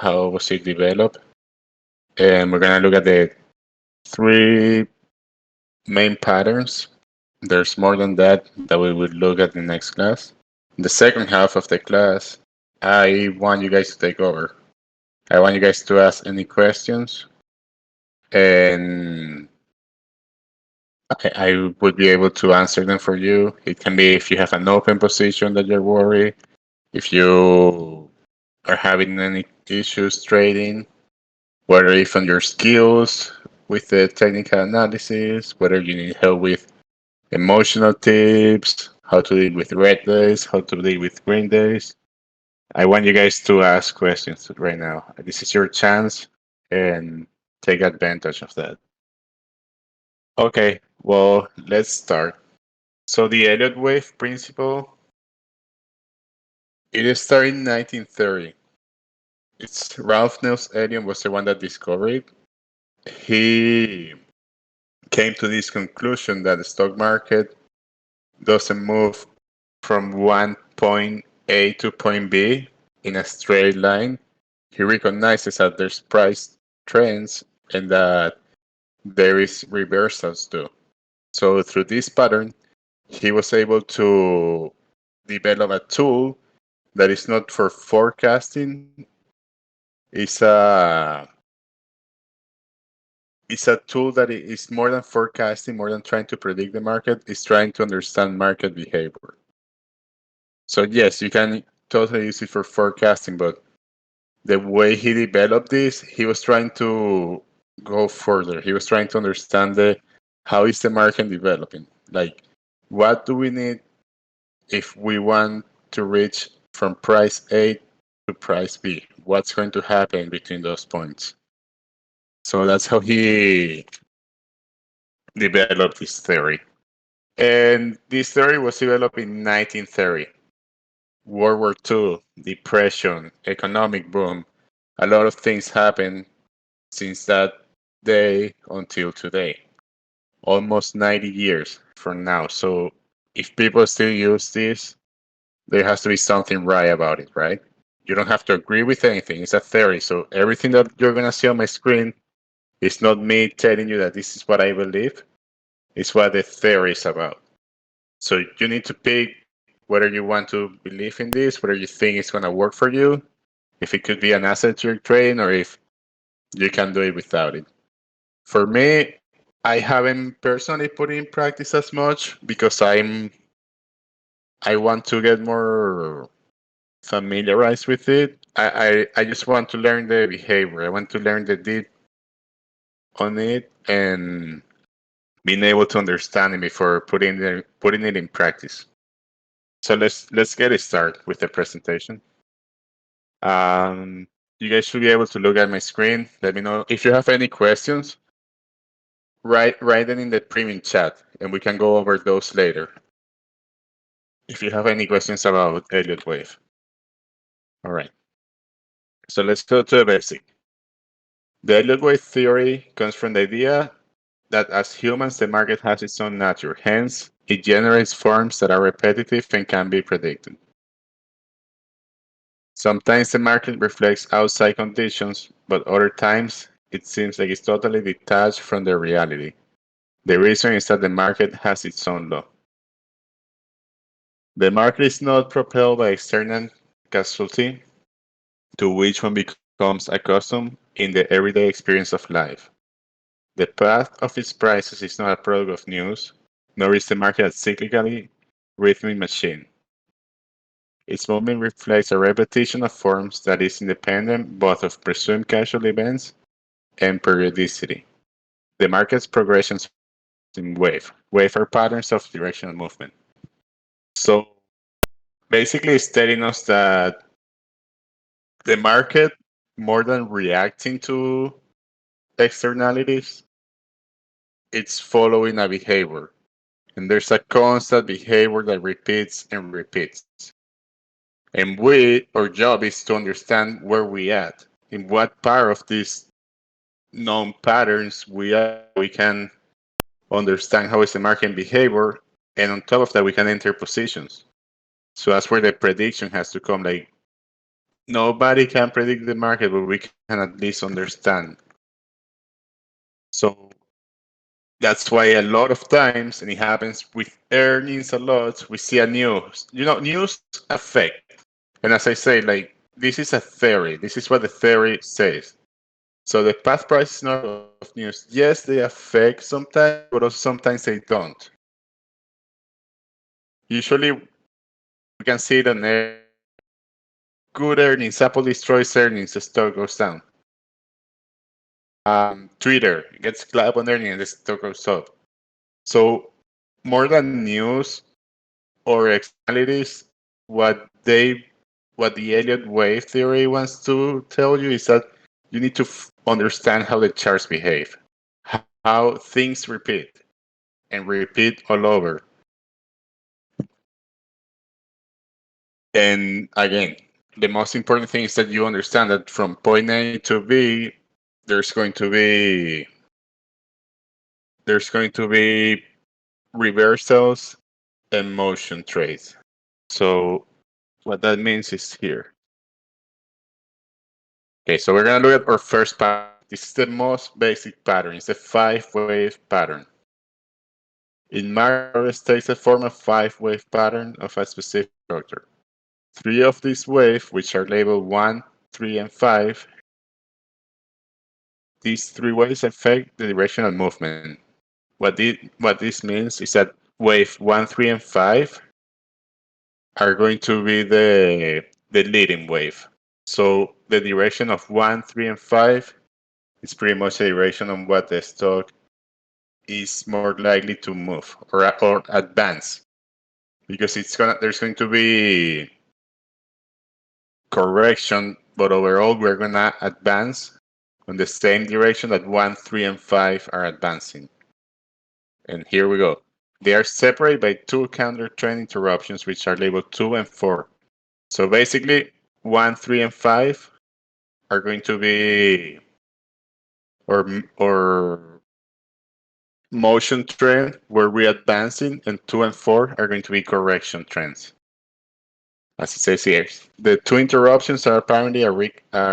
how was it developed. And we're going to look at the three main patterns. There's more than that we will look at in the next class. In the second half of the class, I want you guys to take over. I want you guys to ask any questions, and I would be able to answer them for you. It can be if you have an open position that you're worried, if you are having any issues trading, whether if on your skills with the technical analysis, whether you need help with emotional tips, how to deal with red days, how to deal with green days. I want you guys to ask questions right now. This is your chance, and take advantage of that. Okay, well, let's start. So the Elliot wave principle, it started in 1930. It's Ralph Nels Elliot was the one that discovered it. He came to this conclusion that the stock market doesn't move from one point A to point B in a straight line. He recognizes that there's price trends and that there is reversals too. So through this pattern, he was able to develop a tool that is not for forecasting. It's a tool that is more than forecasting, more than trying to predict the market. It's trying to understand market behavior. So yes, you can totally use it for forecasting, but the way he developed this, he was trying to go further. He was trying to understand how is the market developing. Like, what do we need if we want to reach from price A to price B? What's going to happen between those points? So that's how he developed this theory. And this theory was developed in 1930. World War II, depression, economic boom, a lot of things happened since that day until today. Almost 90 years from now. So if people still use this, there has to be something right about it, right? You don't have to agree with anything. It's a theory. So everything that you're going to see on my screen is not me telling you that this is what I believe. It's what the theory is about. So you need to pick whether you want to believe in this, whether you think it's going to work for you, if it could be an asset you're trading, or if you can do it without it. For me, I haven't personally put in practice as much because I want to get more familiarized with it. I just want to learn the behavior. I want to learn the deep on it and being able to understand it before putting it in practice. So let's get it started with the presentation. You guys should be able to look at my screen. Let me know if you have any questions. Write them in the premium chat, and we can go over those later. If you have any questions about Elliott wave. All right. So let's go to the basic. The Elliott wave theory comes from the idea that as humans, the market has its own nature. Hence, it generates forms that are repetitive and can be predicted. Sometimes the market reflects outside conditions, but other times it seems like it's totally detached from the reality. The reason is that the market has its own law. The market is not propelled by external causality to which one becomes accustomed in the everyday experience of life. The path of its prices is not a product of news, nor is the market a cyclically rhythmic machine. Its movement reflects a repetition of forms that is independent both of presumed causal events and periodicity. The market's progressions in wave. Wave are patterns of directional movement. So basically it's telling us that the market, more than reacting to externalities, it's following a behavior. And there's a constant behavior that repeats and repeats. And our job is to understand where we at, in what part of these known patterns we are. We can understand how is the market behavior, and on top of that, we can enter positions. So that's where the prediction has to come. Like, nobody can predict the market, but we can at least understand. So that's why a lot of times, and it happens with earnings a lot, we see a news. News affect. And as I say, like, this is a theory. This is what the theory says. So the path price is not of news. Yes, they affect sometimes, but also sometimes they don't. Usually, we can see it on good earnings. Apple destroys earnings, the stock goes down. Twitter gets clapped on earnings, the stock goes up. So more than news or externalities, what they what the Elliot wave theory wants to tell you is that you need to understand how the charts behave, how things repeat and repeat all over. And again, the most important thing is that you understand that from point A to B, there's going to be there's going to be reversals and motion trades. So what that means is here. Okay, so we're gonna look at our first pattern. This is the most basic pattern. It's the 5-wave pattern. In macro, it takes the form of 5-wave pattern of a specific structure. 3 of these waves, which are labeled 1, 3, and 5, these 3 waves affect the directional movement. What this means is that wave 1, 3, and 5 are going to be the leading wave. So the direction of 1, 3, and 5 is pretty much the direction on what the stock is more likely to move or advance, because there's going to be correction, but overall we're gonna advance on the same direction that 1, 3, and 5 are advancing. And here we go. They are separated by 2 counter trend interruptions, which are labeled 2 and 4. So basically, 1, 3, and 5 are going to be or motion trend where we're advancing, and 2 and 4 are going to be correction trends. As it says here, the 2 interruptions are apparently a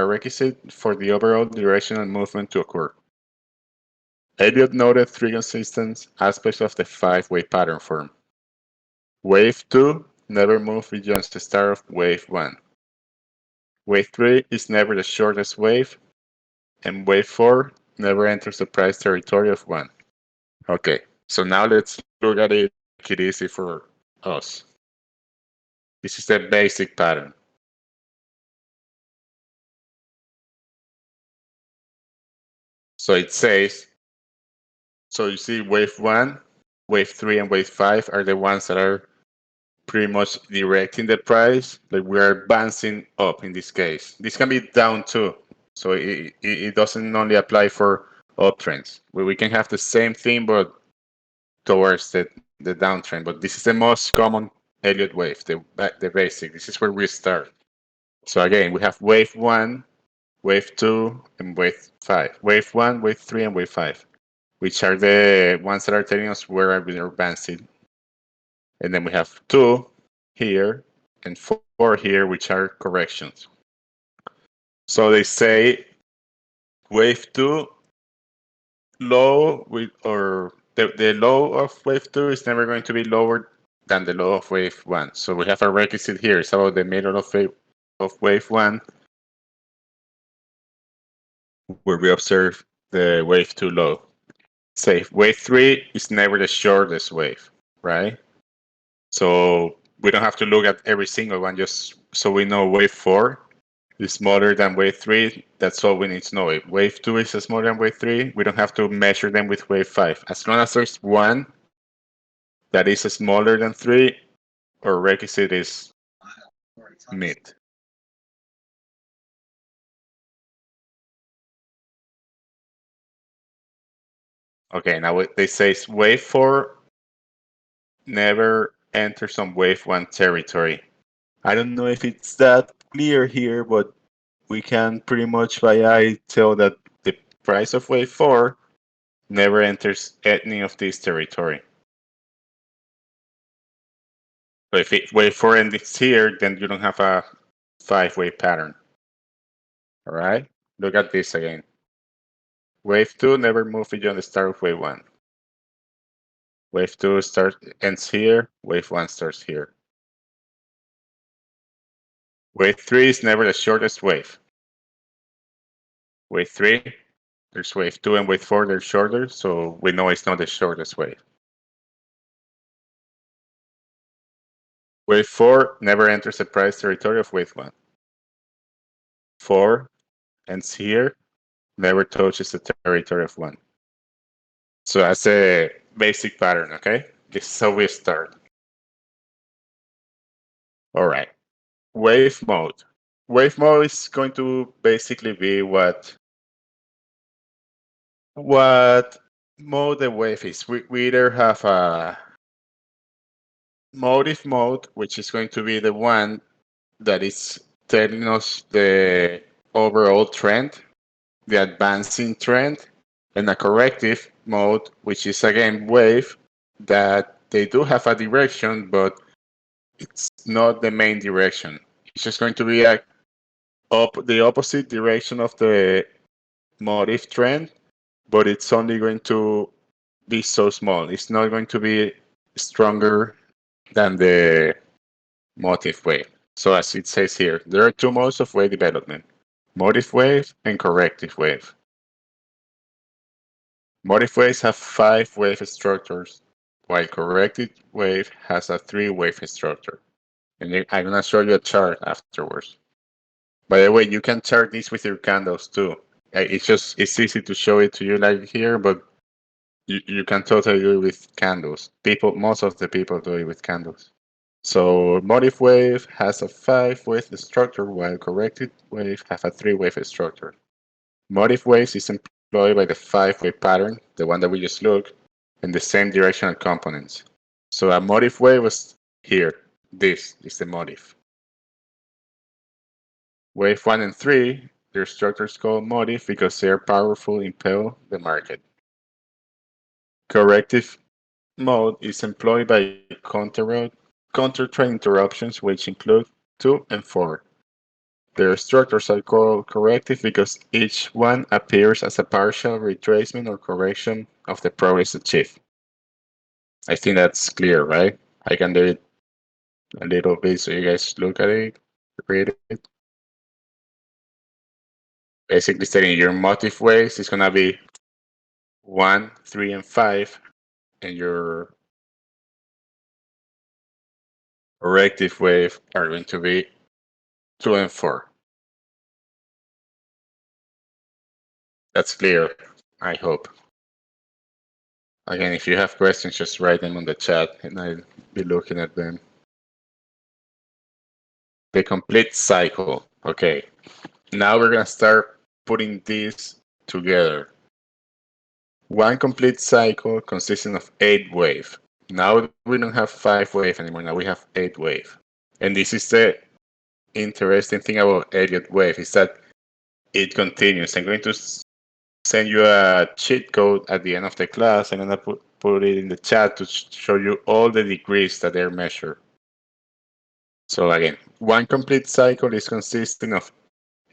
requisite for the overall directional movement to occur. Elliot noted 3 consistent aspects of the 5-wave pattern form. Wave 2 never moves beyond the start of wave 1. Wave 3 is never the shortest wave, and wave 4 never enters the price territory of 1. Okay, so now let's look at it, make it easy for us. This is the basic pattern. So it says, so you see wave 1, wave 3, and wave 5 are the ones that are pretty much directing the price. Like we are advancing up in this case. This can be down too. So it doesn't only apply for uptrends. We can have the same thing, but towards the downtrend. But this is the most common Elliott wave, the basic. This is where we start. So again, we have wave 1, wave 2, and wave 5. Wave 1, wave 3, and wave 5, which are the ones that are telling us where are we advancing. And then we have 2 here and 4 here, which are corrections. So they say wave 2 low or the low of wave 2 is never going to be lower than the low of wave 1. So we have a requisite here. It's about the middle of wave 1, where we observe the wave 2 low. Say wave 3 is never the shortest wave, right? So we don't have to look at every single one, just so we know wave 4 is smaller than wave 3. That's all we need to know. If wave 2 is smaller than wave 3, we don't have to measure them with wave 5. As long as there's one that is smaller than 3, our requisite is mid. Okay, now they say wave 4 never enters on wave 1 territory. I don't know if it's that clear here, but we can pretty much by eye tell that the price of wave 4 never enters any of this territory. So if wave 4 ends here, then you don't have a 5-wave pattern. All right, look at this again. Wave 2 never moved beyond the start of wave 1. Wave 2 ends here, wave 1 starts here. Wave 3 is never the shortest wave. Wave 3, there's wave 2 and wave 4, they're shorter, so we know it's not the shortest wave. Wave 4 never enters the price territory of wave 1. 4 ends here, never touches the territory of 1. So that's a basic pattern, okay? This is how we start. All right. Wave mode. Wave mode is going to basically be what mode the wave is. We either have a motive mode, which is going to be the one that is telling us the overall trend, the advancing trend, and a corrective mode, which is again wave that they do have a direction, but it's not the main direction. It's just going to be the opposite direction of the motive trend, but it's only going to be so small. It's not going to be stronger than the motive wave. So as it says here, there are two modes of wave development, motive wave and corrective wave. Motive waves have 5 wave structures, while corrective wave has a 3 wave structure. And I'm gonna show you a chart afterwards. By the way, you can chart this with your candles too. It's easy to show it to you like here, but you can totally do it with candles. Most of the people do it with candles. So motive wave has a 5 wave structure, while corrected wave has a 3 wave structure. Motive waves is employed by the 5 wave pattern, the one that we just looked, in the same directional components. So a motive wave was here. This is the motive. Wave 1 and 3, their structures called motive because they are powerful impel the market. Corrective mode is employed by counter-trend interruptions, which include 2 and 4. Their structures are called corrective because each one appears as a partial retracement or correction of the progress achieved. I think that's clear, right? I can do it a little bit so you guys look at it, read it. Basically stating your motive waves is gonna be 1, 3, and 5, and your corrective wave are going to be 2 and 4. That's clear, I hope. Again, if you have questions, just write them on the chat and I'll be looking at them. The complete cycle. Okay, now we're gonna start putting these together. One complete cycle consisting of 8 waves. Now we don't have 5 waves anymore, now we have 8 waves. And this is the interesting thing about Elliot wave, is that it continues. I'm going to send you a cheat code at the end of the class. I'm gonna put it in the chat to show you all the degrees that they're measured. So again, one complete cycle is consisting of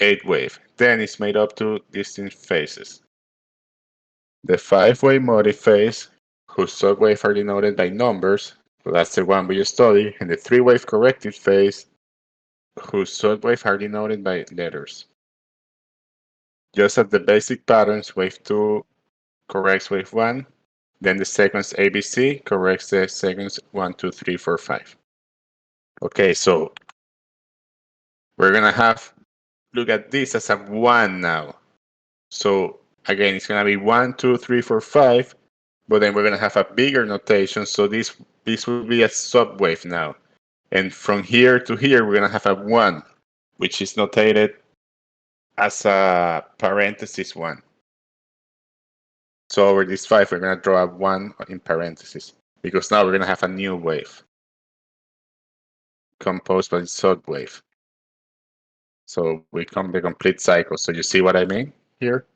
8 waves. Then it's made up to distinct phases. The 5-wave motive phase, whose subwaves are denoted by numbers, so that's the one we just studied, and the 3-wave corrective phase, whose subwaves are denoted by letters. Just as the basic patterns, wave 2 corrects wave 1, then the sequence ABC corrects the sequence 1, 2, 3, 4, 5. Okay, so we're gonna look at this as a 1 now. So again, it's gonna be 1, 2, 3, 4, 5, but then we're gonna have a bigger notation. So this will be a subwave now. And from here to here, we're gonna have a 1, which is notated as a parenthesis 1. So over this 5, we're gonna draw a 1 in parentheses, because now we're gonna have a new wave composed by subwave. So we come the complete cycle. So you see what I mean here?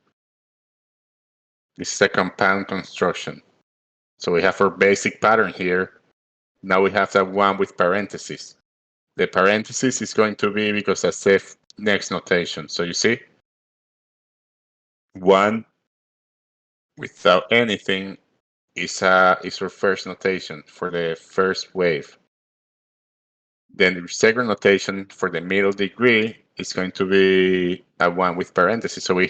This is a compound construction. So we have our basic pattern here. Now we have that 1 with parentheses. The parenthesis is going to be because that's the next notation. So you see, 1 without anything is your first notation for the first wave. Then the second notation for the middle degree is going to be a 1 with parentheses. So we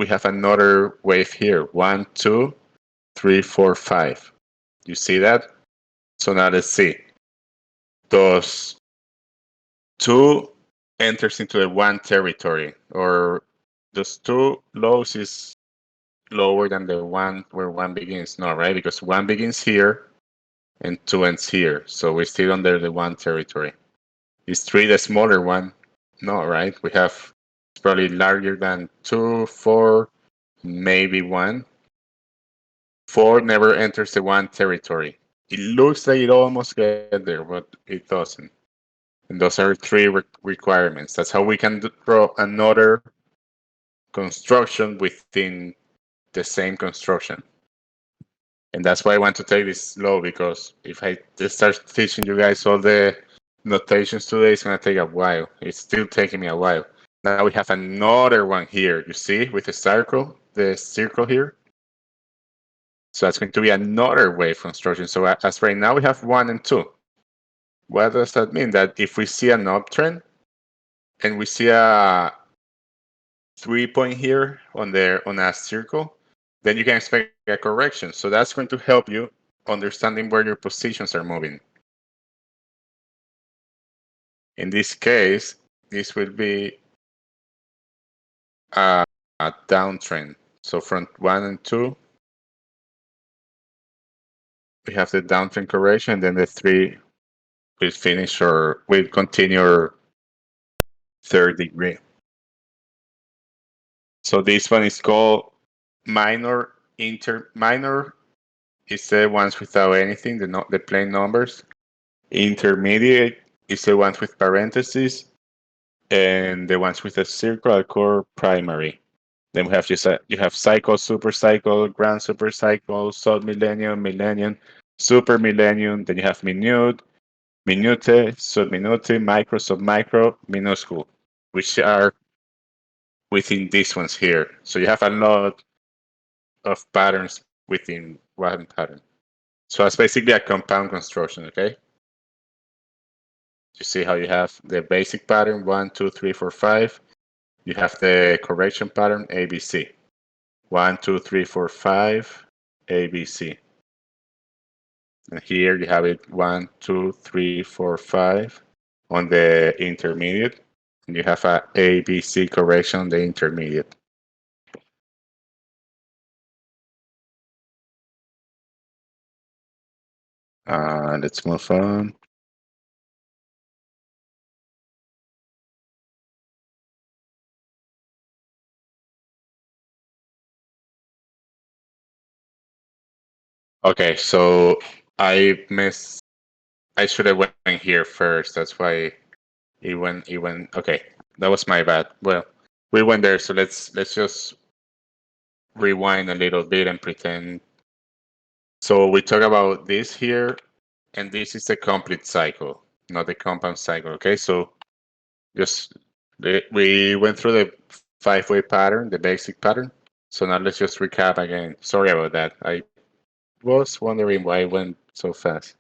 have another wave here. 1, 2, 3, 4, 5. You see that? So now let's see. Those 2 enters into the 1 territory, or those 2 lows is lower than the one where 1 begins. No, right? Because 1 begins here and 2 ends here. So we're still under the 1 territory. Is 3 the smaller one? No, right? We have it's probably larger than 2, 4, maybe 1. 4 never enters the 1 territory. It looks like it almost gets there, but it doesn't. And those are 3 requirements. That's how we can draw another construction within the same construction. And that's why I want to take this slow, because if I just start teaching you guys all the notations today, it's going to take a while. It's still taking me a while. Now we have another one here, you see, with the circle here. So that's going to be another wave construction. So as right now we have 1 and 2. What does that mean? That if we see an uptrend and we see a 3-point here on a circle, then you can expect a correction. So that's going to help you understanding where your positions are moving. In this case, this will be a downtrend. So from 1 and 2, we have the downtrend correction, then the 3 will finish or will continue third degree. So this one is called minor. Minor is the ones without anything, the plain numbers. Intermediate is the ones with parentheses, and the ones with a circle are called primary. Then we have you have cycle, super cycle, grand super cycle, sub millennium, millennium, super millennium. Then you have minute, minute, sub minute, micro, sub micro, minuscule, which are within these ones here. So you have a lot of patterns within one pattern. So that's basically a compound construction, okay? You see how you have the basic pattern, 1, 2, 3, 4, 5. You have the correction pattern, ABC. 1, 2, 3, 4, 5, ABC. And here you have it 1, 2, 3, 4, 5 on the intermediate. And you have a ABC correction on the intermediate. Let's move on. Okay, so I should have went here first. That's why it went. Okay, that was my bad. Well, we went there, so let's just rewind a little bit and pretend. So we talk about this here, and this is the complete cycle, not the compound cycle. Okay, so just we went through the 5-way pattern, the basic pattern. So now let's just recap again. Sorry about that. I was wondering why it went so fast.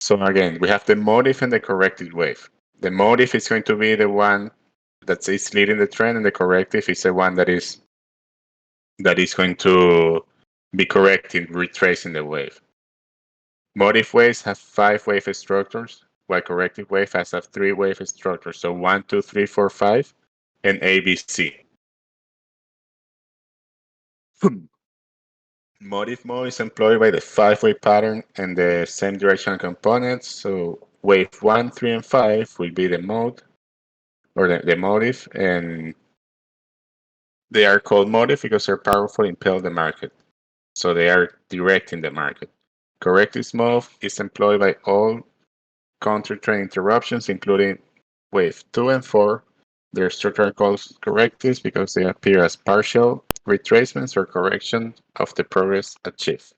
So again, we have the motive and the corrected wave. The motive is going to be the one that is leading the trend, and the corrective is the one that is going to be correcting, retracing the wave. Motive waves have 5-wave structures, while corrective wave has a 3-wave structure. So 1, 2, 3, 4, 5, and ABC. Motive mode is employed by the 5-way pattern and the same directional components. So wave 1, 3, and 5 will be the mode, or the motive, and they are called motive because they're powerful impel the market. So they are directing the market. Corrective mode is employed by all counter-trend interruptions, including wave 2 and 4. Their structure are called correctives because they appear as partial retracements or correction of the progress achieved.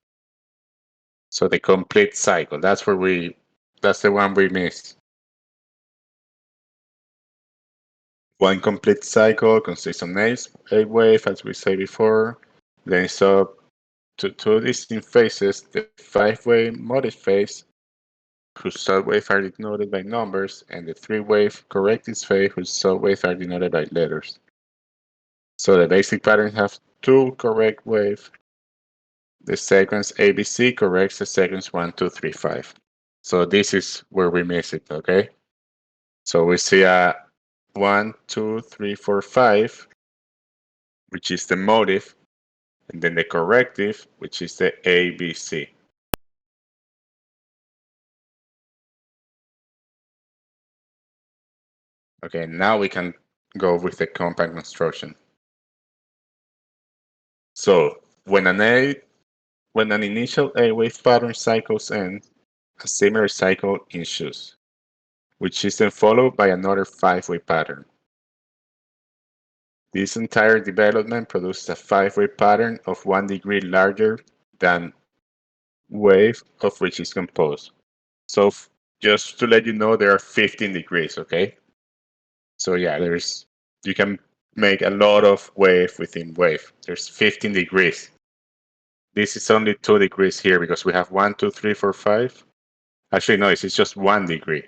So the complete cycle, that's the one we missed. One complete cycle consists of a wave, as we said before. Then it's up to two distinct phases, the five-wave modic phase, whose subwaves are denoted by numbers, and the three-wave corrective phase, whose subwaves are denoted by letters. So the basic pattern has two correct waves. The sequence ABC corrects the sequence 1, 2, 3, 5. So this is where we miss it, okay? So we see a 1, 2, 3, 4, 5, which is the motive, and then the corrective, which is the ABC. Okay, now we can go with the compact construction. So when an initial A wave pattern cycles end, a similar cycle ensues, which is then followed by another five-wave pattern. This entire development produces a five-wave pattern of 1 degree larger than wave of which is composed. So just to let you know, there are 15 degrees, okay? So yeah, you can make a lot of wave within wave. There's 15 degrees. This is only 2 degrees here because we have 1, 2, 3, 4, 5. Actually, no, it's just 1 degree.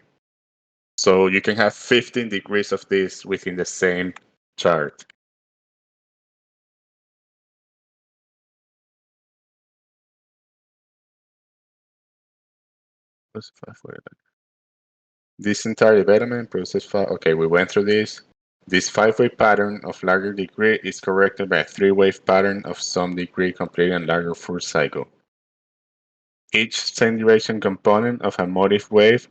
So you can have 15 degrees of this within the same chart. This entire development produces five. Okay, we went through this. This five-wave pattern of larger degree is corrected by a three-wave pattern of some degree completing a larger full cycle. Each same duration component of a motive wave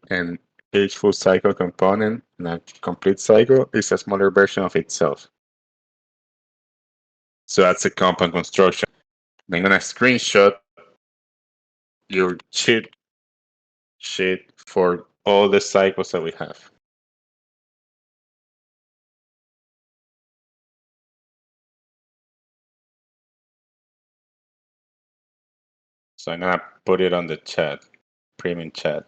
and each full cycle component in a complete cycle is a smaller version of itself. So that's a compound construction. I'm gonna screenshot your cheat sheet for all the cycles that we have. So I'm gonna put it on the chat, premium chat.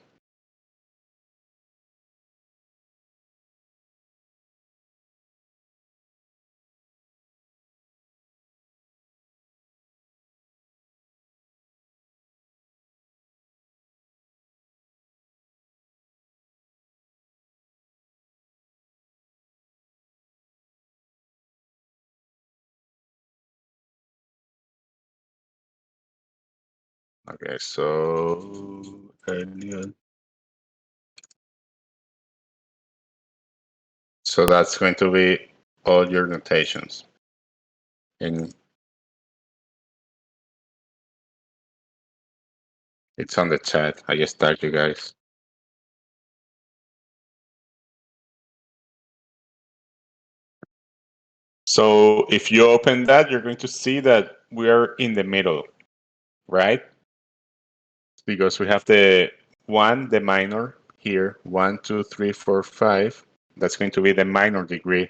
Okay, so Elliot. So that's going to be all your notations. And it's on the chat. I just tagged you guys. So if you open that, you're going to see that we are in the middle, right? Because we have the one, the minor here, 1, 2, 3, 4, 5. That's going to be the minor degree.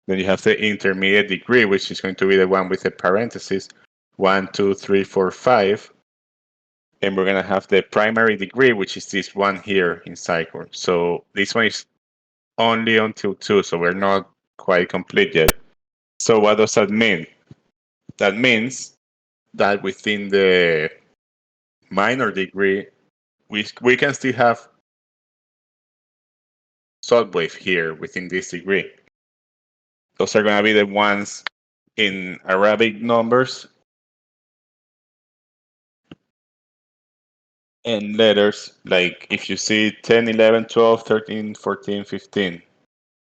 Then you have the intermediate degree, which is going to be the one with the parentheses, 1, 2, 3, 4, 5. And we're going to have the primary degree, which is this one here in cycle. So this one is only until 2, so we're not quite complete yet. So what does that mean? That means that within the minor degree, we can still have subwave here within this degree. Those are going to be the ones in Arabic numbers and letters. Like if you see 10, 11, 12, 13, 14, 15,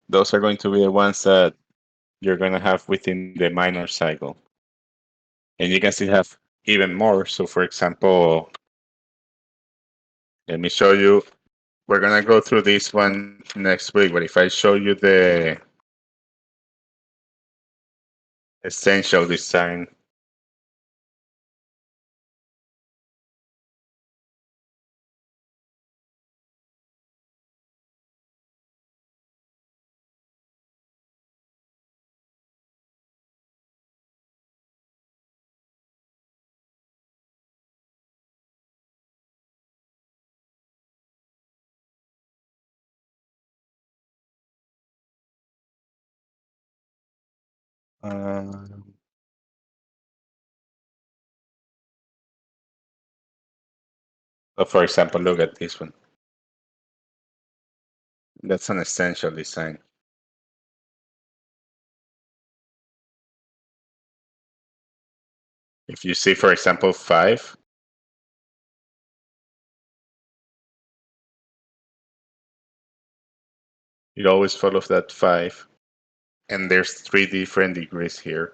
those are going to be the ones that you're going to have within the minor cycle. And you can still have even more. So for example, let me show you. We're going to go through this one next week, but if I show you the essential design, So for example, look at this one. That's an essential design. If you see, for example, 5, it always follows that 5. And there's 3 different degrees here.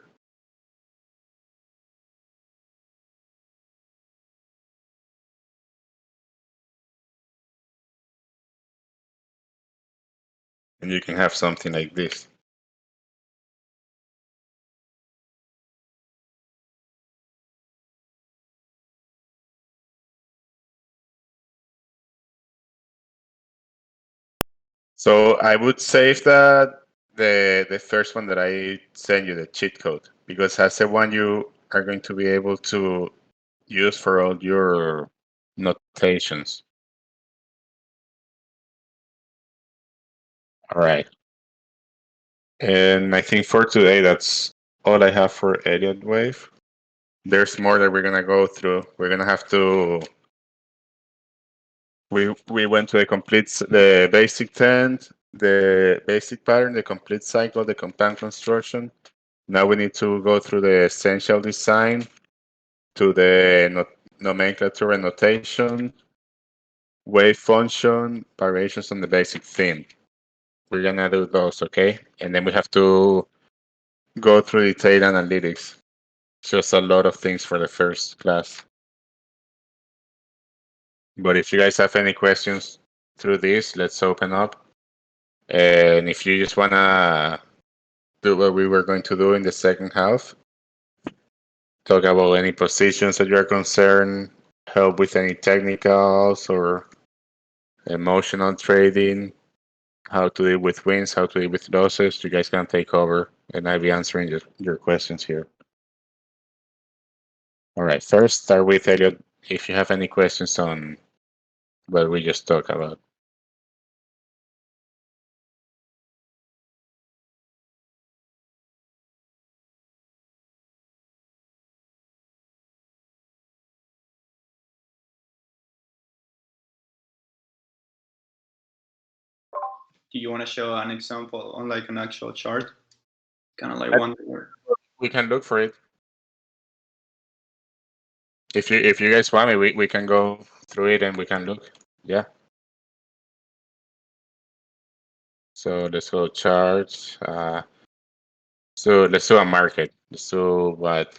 And you can have something like this. So I would save that the first one that I sent you, the cheat code, because that's the one you are going to be able to use for all your notations. All right. And I think for today, that's all I have for Elliot Wave. There's more that we're gonna go through. We're gonna have to. We went to the basic tent, the basic pattern, the complete cycle, the compound construction. Now we need to go through the essential design, to the nomenclature and notation, wave function, variations on the basic theme. We're gonna do those, okay? And then we have to go through detailed analytics. Just a lot of things for the first class. But if you guys have any questions through this, let's open up. And if you just wanna do what we were going to do in the second half, talk about any positions that you're concerned, help with any technicals or emotional trading, how to deal with wins, how to deal with losses, you guys can take over and I'll be answering your questions here. All right, first start with Elliot. If you have any questions on what we just talked about. Do you want to show an example on like an actual chart? Kind of like I- one. We can look for it. If you guys want me, we can go through it and we can look. Yeah. So let's go charts. So let's do a market. Let's do what?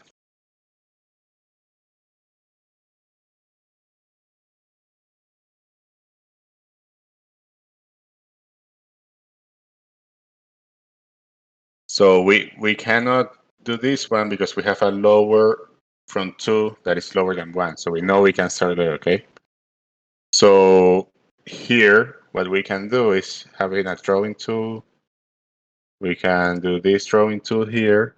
So we cannot do this one because we have a lower from 2 that is lower than 1. So we know we can start there, okay? So here, what we can do is having a drawing tool. We can do this drawing tool here.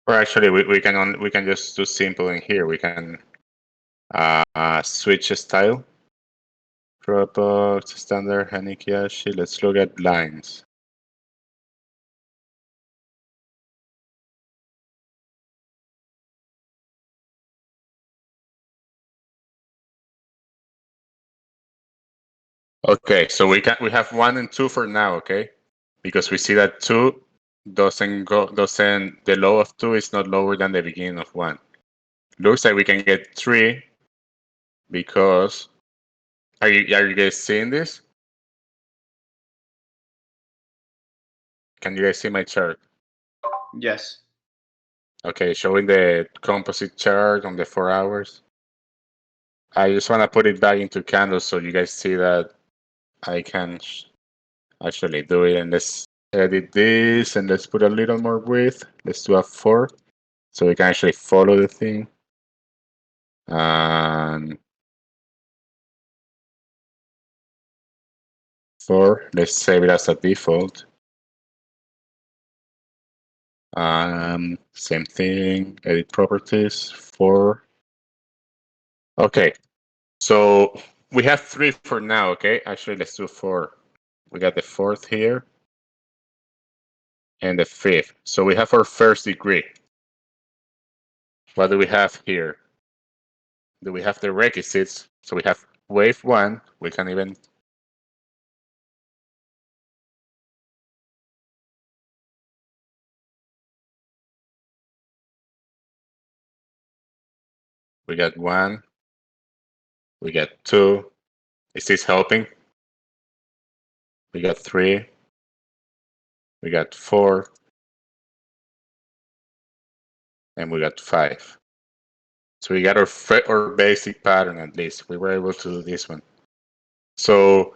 Or actually, we can just do simple in here. We can switch style. Dropbox, standard, Hanikiashi. Let's look at lines. Okay, so we have 1 and 2 for now, okay? Because we see that 2 doesn't the low of 2 is not lower than the beginning of 1. Looks like we can get 3 because are you guys seeing this? Can you guys see my chart? Yes. Okay, showing the composite chart on the 4 hours. I just want to put it back into candles so you guys see that I can actually do it. And let's edit this and let's put a little more width. Let's do a 4 so we can actually follow the thing. And 4, let's save it as a default. Same thing, edit properties, 4. Okay, so we have 3 for now, okay? Actually, let's do 4. We got the 4th here. and the fifth. So we have our first degree. What do we have here? Do we have the requisites? So we have wave one. We can even we got one, we got two. Is this helping? We got three, we got four, and we got five. So we got our basic pattern at least. We were able to do this one. So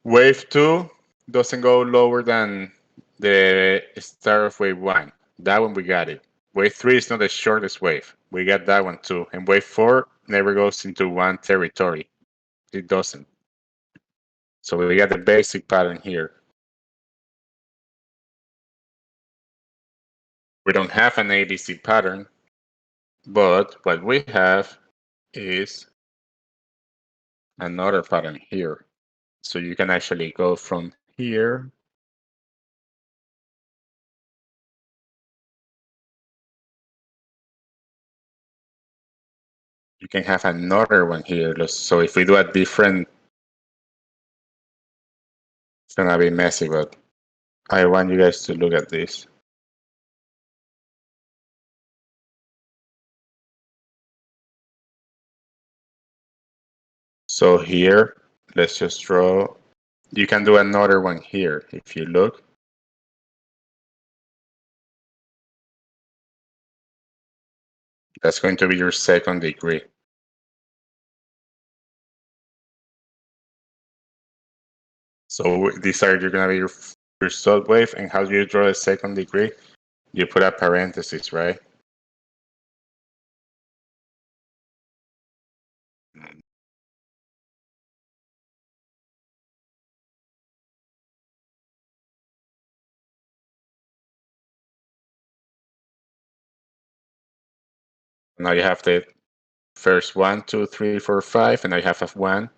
wave two doesn't go lower than the start of wave one. That one we got it. Wave three is not the shortest wave. We got that one too. And wave four never goes into one territory. It doesn't. So we got the basic pattern here. We don't have an ABC pattern, but what we have is another pattern here. So you can actually go from here. You can have another one here. So if we do a different, it's gonna be messy, but I want you guys to look at this. So here, let's just draw. You can do another one here if you look. That's going to be your second degree. So these are going to be your sub wave, and how do you draw a second degree? You put a parenthesis, right? Now you have the first 1, 2, 3, 4, 5, and now you have a 1.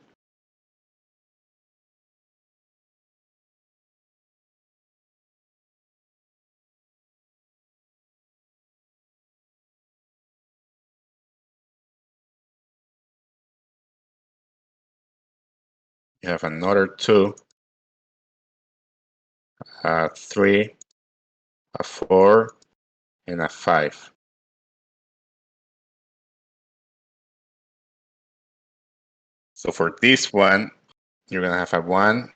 You have another 2, a 3, a 4, and a 5. So for this one, you're going to have a 1,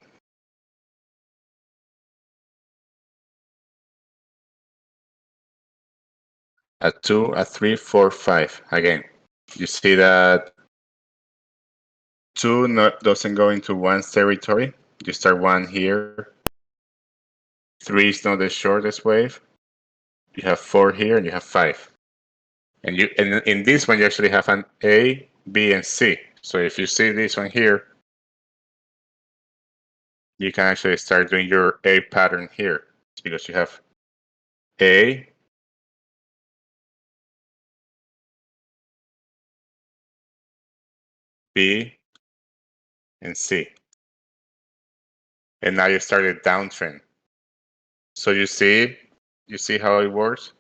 a 2, a 3, 4, 5. Again, you see that 2 doesn't go into 1's territory. You start 1 here. 3 is not the shortest wave. You have 4 here, and you have 5. And in this one, you actually have an A, B, and C. So if you see this one here, you can actually start doing your A pattern here because you have A, B, and C. And now you start a downtrend. So you see how it works?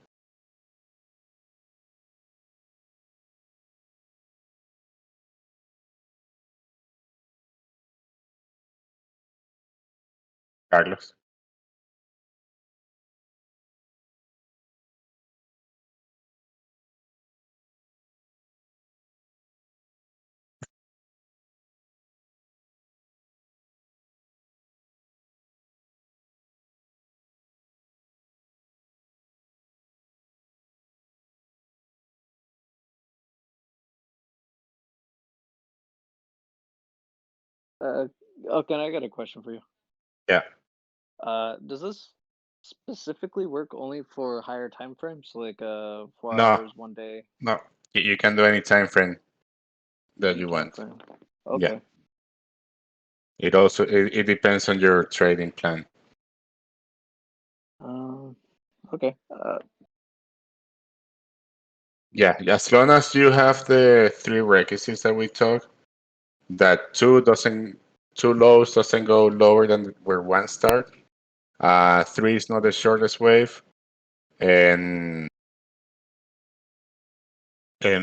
Carlos? Uh, okay, I got a question for you. Yeah. Does this specifically work only for higher time frames, like 4 hours, No, 1 day, no. You can do any time frame that any you time want. frame? Yeah. Okay. It depends on your trading plan. Um. Okay. Yeah, as long as you have the 3 requisites that we talked, that 2 lows doesn't go lower than where 1 start, Three is not the shortest wave, and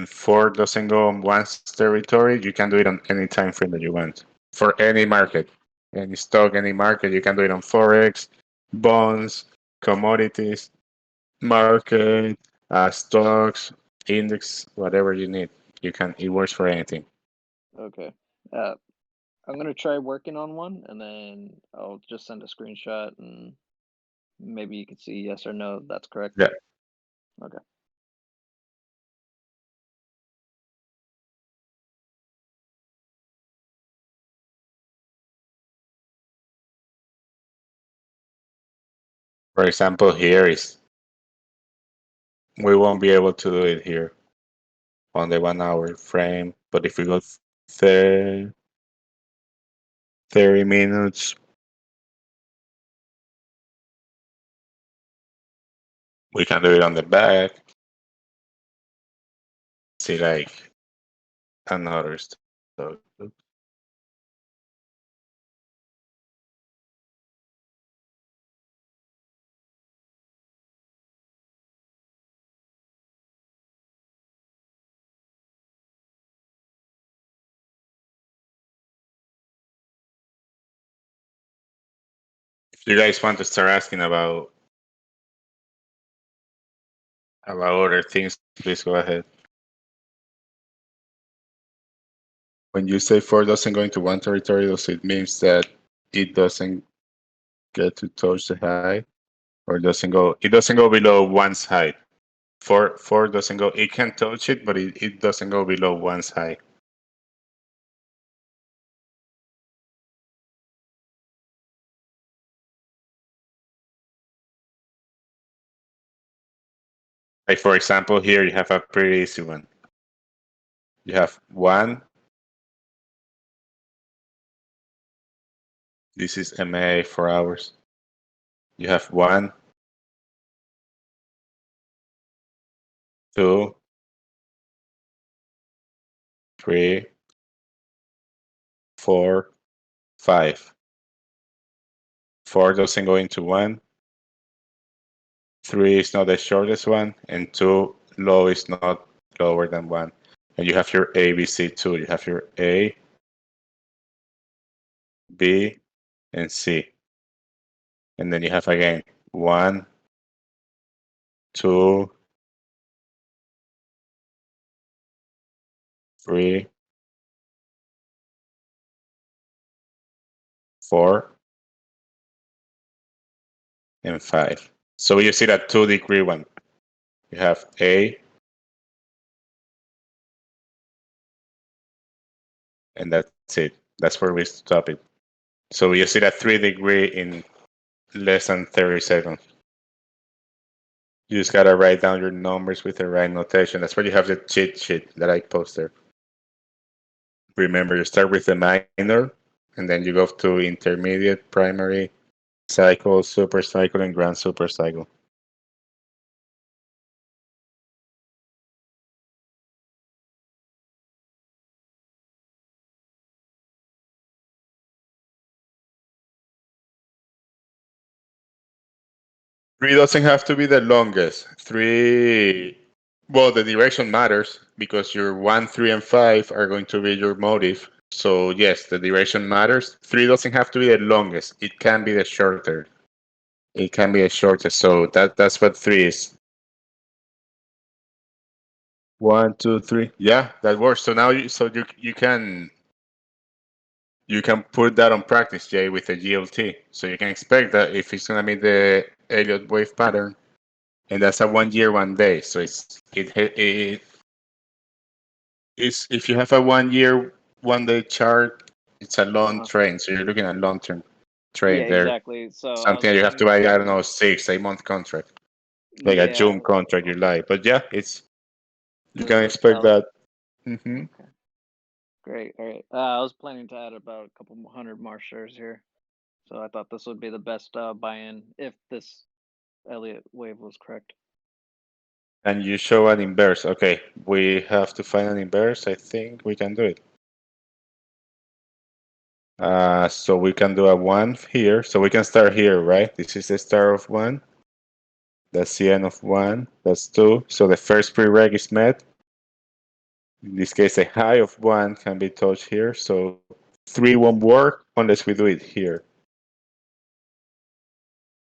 four doesn't go on one's territory. You can do it on any time frame that you want for any market, any stock, any market. You can do it on forex, bonds, commodities, market, stocks, index, whatever you need. You can. It works for anything. Okay. Uh, I'm gonna try working on one, and then I'll just send a screenshot, and maybe you can see yes or no. That's correct. Yeah. Okay. For example, here is we won't be able to do it here on the 1 hour frame. But if we go 30 minutes, we can do it on the back. See like another stuff. If you guys want to start asking about other things, please go ahead. When you say four doesn't go into one territory, does it means that it doesn't get to touch the height, or doesn't go? It doesn't go below one's height. Four doesn't go. It can touch it, but it doesn't go below one's height. Like for example, here you have a pretty easy one. You have one. This is MA 4 hours. You have one, two, three, four, five. Four doesn't go into one. Three is not the shortest one, and two low is not lower than one. And you have your A, B, C too. You have your A, B, and C. And then you have again one, two, three, four, and five. So you see that 2-degree one. You have A, and that's it. That's where we stop it. So you see that 3-degree in less than 30 seconds. You just gotta write down your numbers with the right notation. That's why you have the cheat sheet that I posted. Remember, you start with the minor, and then you go to intermediate, primary, cycle, super cycle, and grand super cycle. Three doesn't have to be the longest. Three, well, the direction matters because your 1, 3, and 5 are going to be your motive. So yes, the direction matters. Three doesn't have to be the longest. It can be the shorter. It can be the shortest. So that's what three is. 1, 2, 3. Yeah, that works. So now you can put that on practice, Jay, with a GLT. So you can expect that if it's gonna be the Elliot wave pattern, and that's a 1 year, 1 day. So it's if you have a 1 year, 1 day chart, it's a long Uh-huh. trend. So you're looking at long-term Yeah, trade there. exactly. So I was Something that you have to planning buy, I don't to. know, 6, 8 month contract, like a Yeah. June contract you like. But yeah, you Does can it? expect that. Okay. Great. All right. I was planning to add about a couple hundred more shares here, so I thought this would be the best buy-in if this Elliott wave was correct. And you show an inverse. Okay, we have to find an inverse. I think we can do it. So we can do a 1 here. So we can start here, right? This is the start of 1. That's the end of 1. That's 2. So the first prereq is met. In this case, a high of 1 can be touched here. So 3 won't work unless we do it here.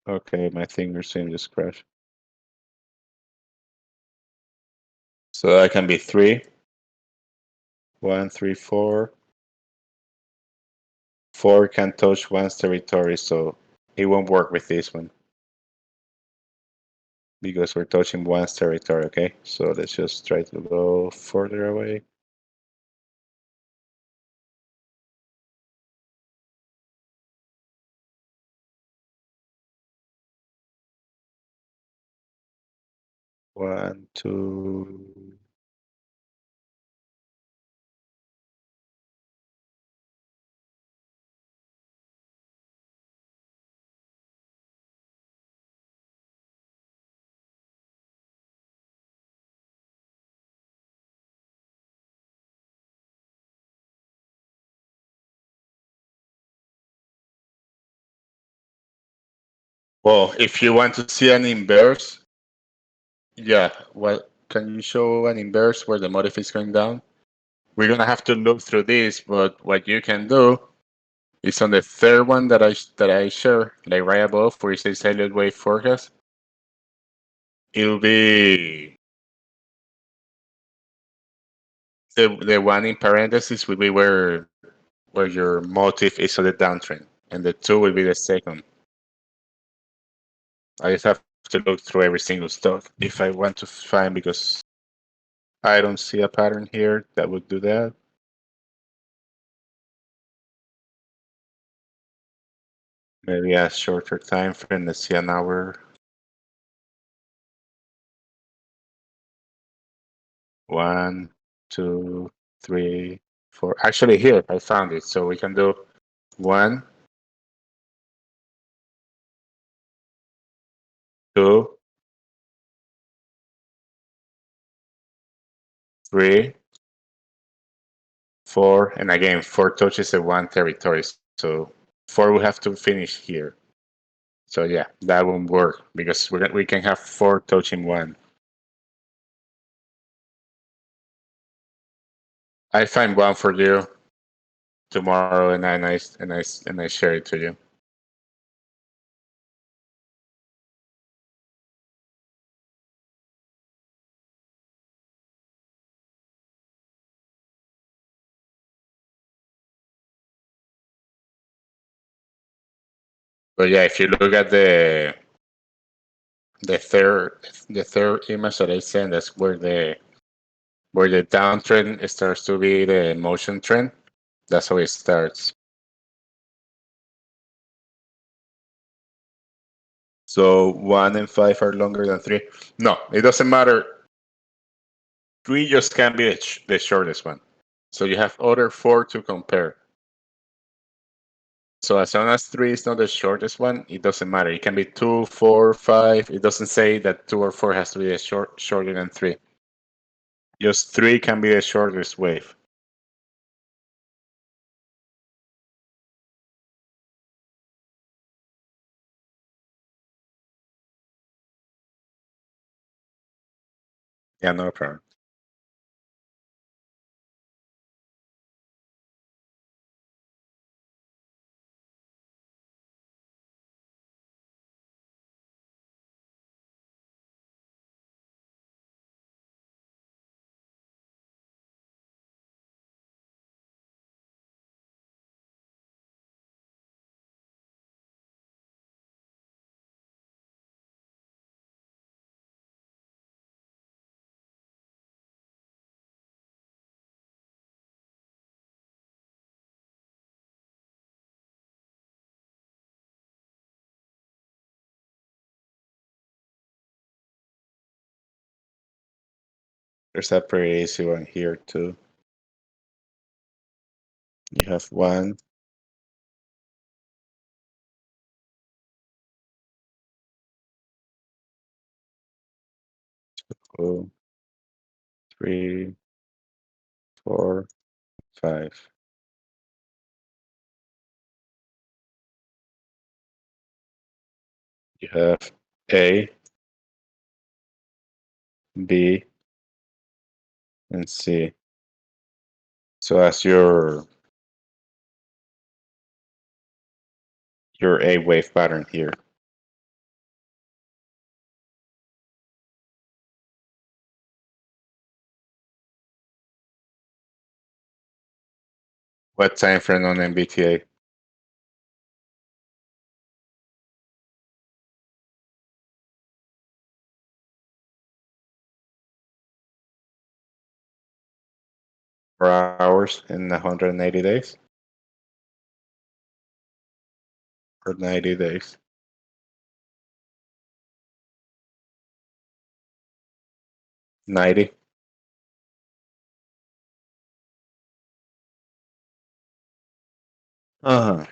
Okay, my finger seems just crashed. So that can be 3. 1, 3, 4. 4 can touch 1's territory, so it won't work with this one. Because we're touching 1's territory, okay? So let's just try to go further away. One, two. Well, if you want to see an inverse, yeah, well, can you show an inverse where the motif is going down? We're gonna have to look through this, but what you can do is on the third one that I share, like right above where it says Elliot wave forecast, it'll be the one in parentheses will be where your motif is on the downtrend, and the 2 will be the second. I just have to look through every single stock if I want to find, because I don't see a pattern here that would do that. Maybe a shorter time frame. Let's see an hour. 1, 2, 3, 4. Actually, here I found it. So we can do 1, 2, 3, 4, and again 4 touches at 1 territory. So 4 will have to finish here. So yeah, that won't work because we can have 4 touching 1. I find one for you tomorrow, and I share it to you. But yeah, if you look at the third image that I sent, that's where the downtrend starts to be the motion trend. That's how it starts. So 1 and 5 are longer than 3. No, it doesn't matter. 3 just can be the shortest one. So you have other 4 to compare. So as long as 3 is not the shortest one, it doesn't matter. It can be 2, 4, 5. It doesn't say that 2 or 4 has to be shorter than 3. Just 3 can be the shortest wave. Yeah, no problem. There's a pretty easy one here too. You have 1, 2, 3, 4, 5. You have A, B, and C. So as your A wave pattern here. What time frame on MBTA? 4 hours in 180 days or 90 days? 90. Uh-huh.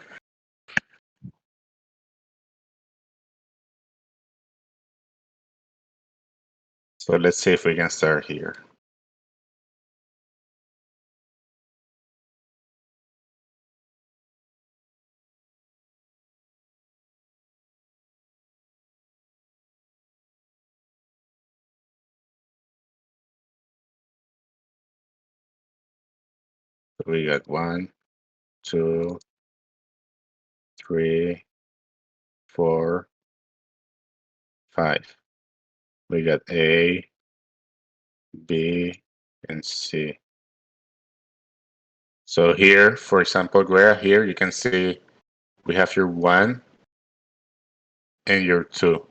So let's see if we can start here. So we got 1, 2, 3, 4, 5. We got A, B, and C. So here, for example, Guerra, here you can see we have your 1 and your 2.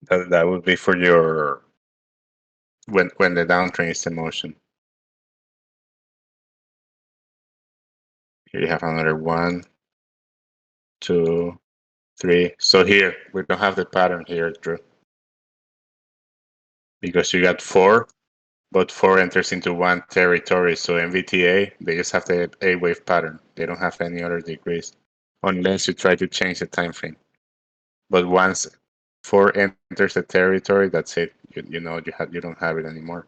That would be for your when the downtrend is in motion. Here you have another 1, 2, 3. So here we don't have the pattern here, Drew, because you got 4, but 4 enters into 1 territory. So MVTA, they just have the A wave pattern. They don't have any other degrees, unless you try to change the time frame. But once 4 enters the territory, that's it. You know you don't have it anymore.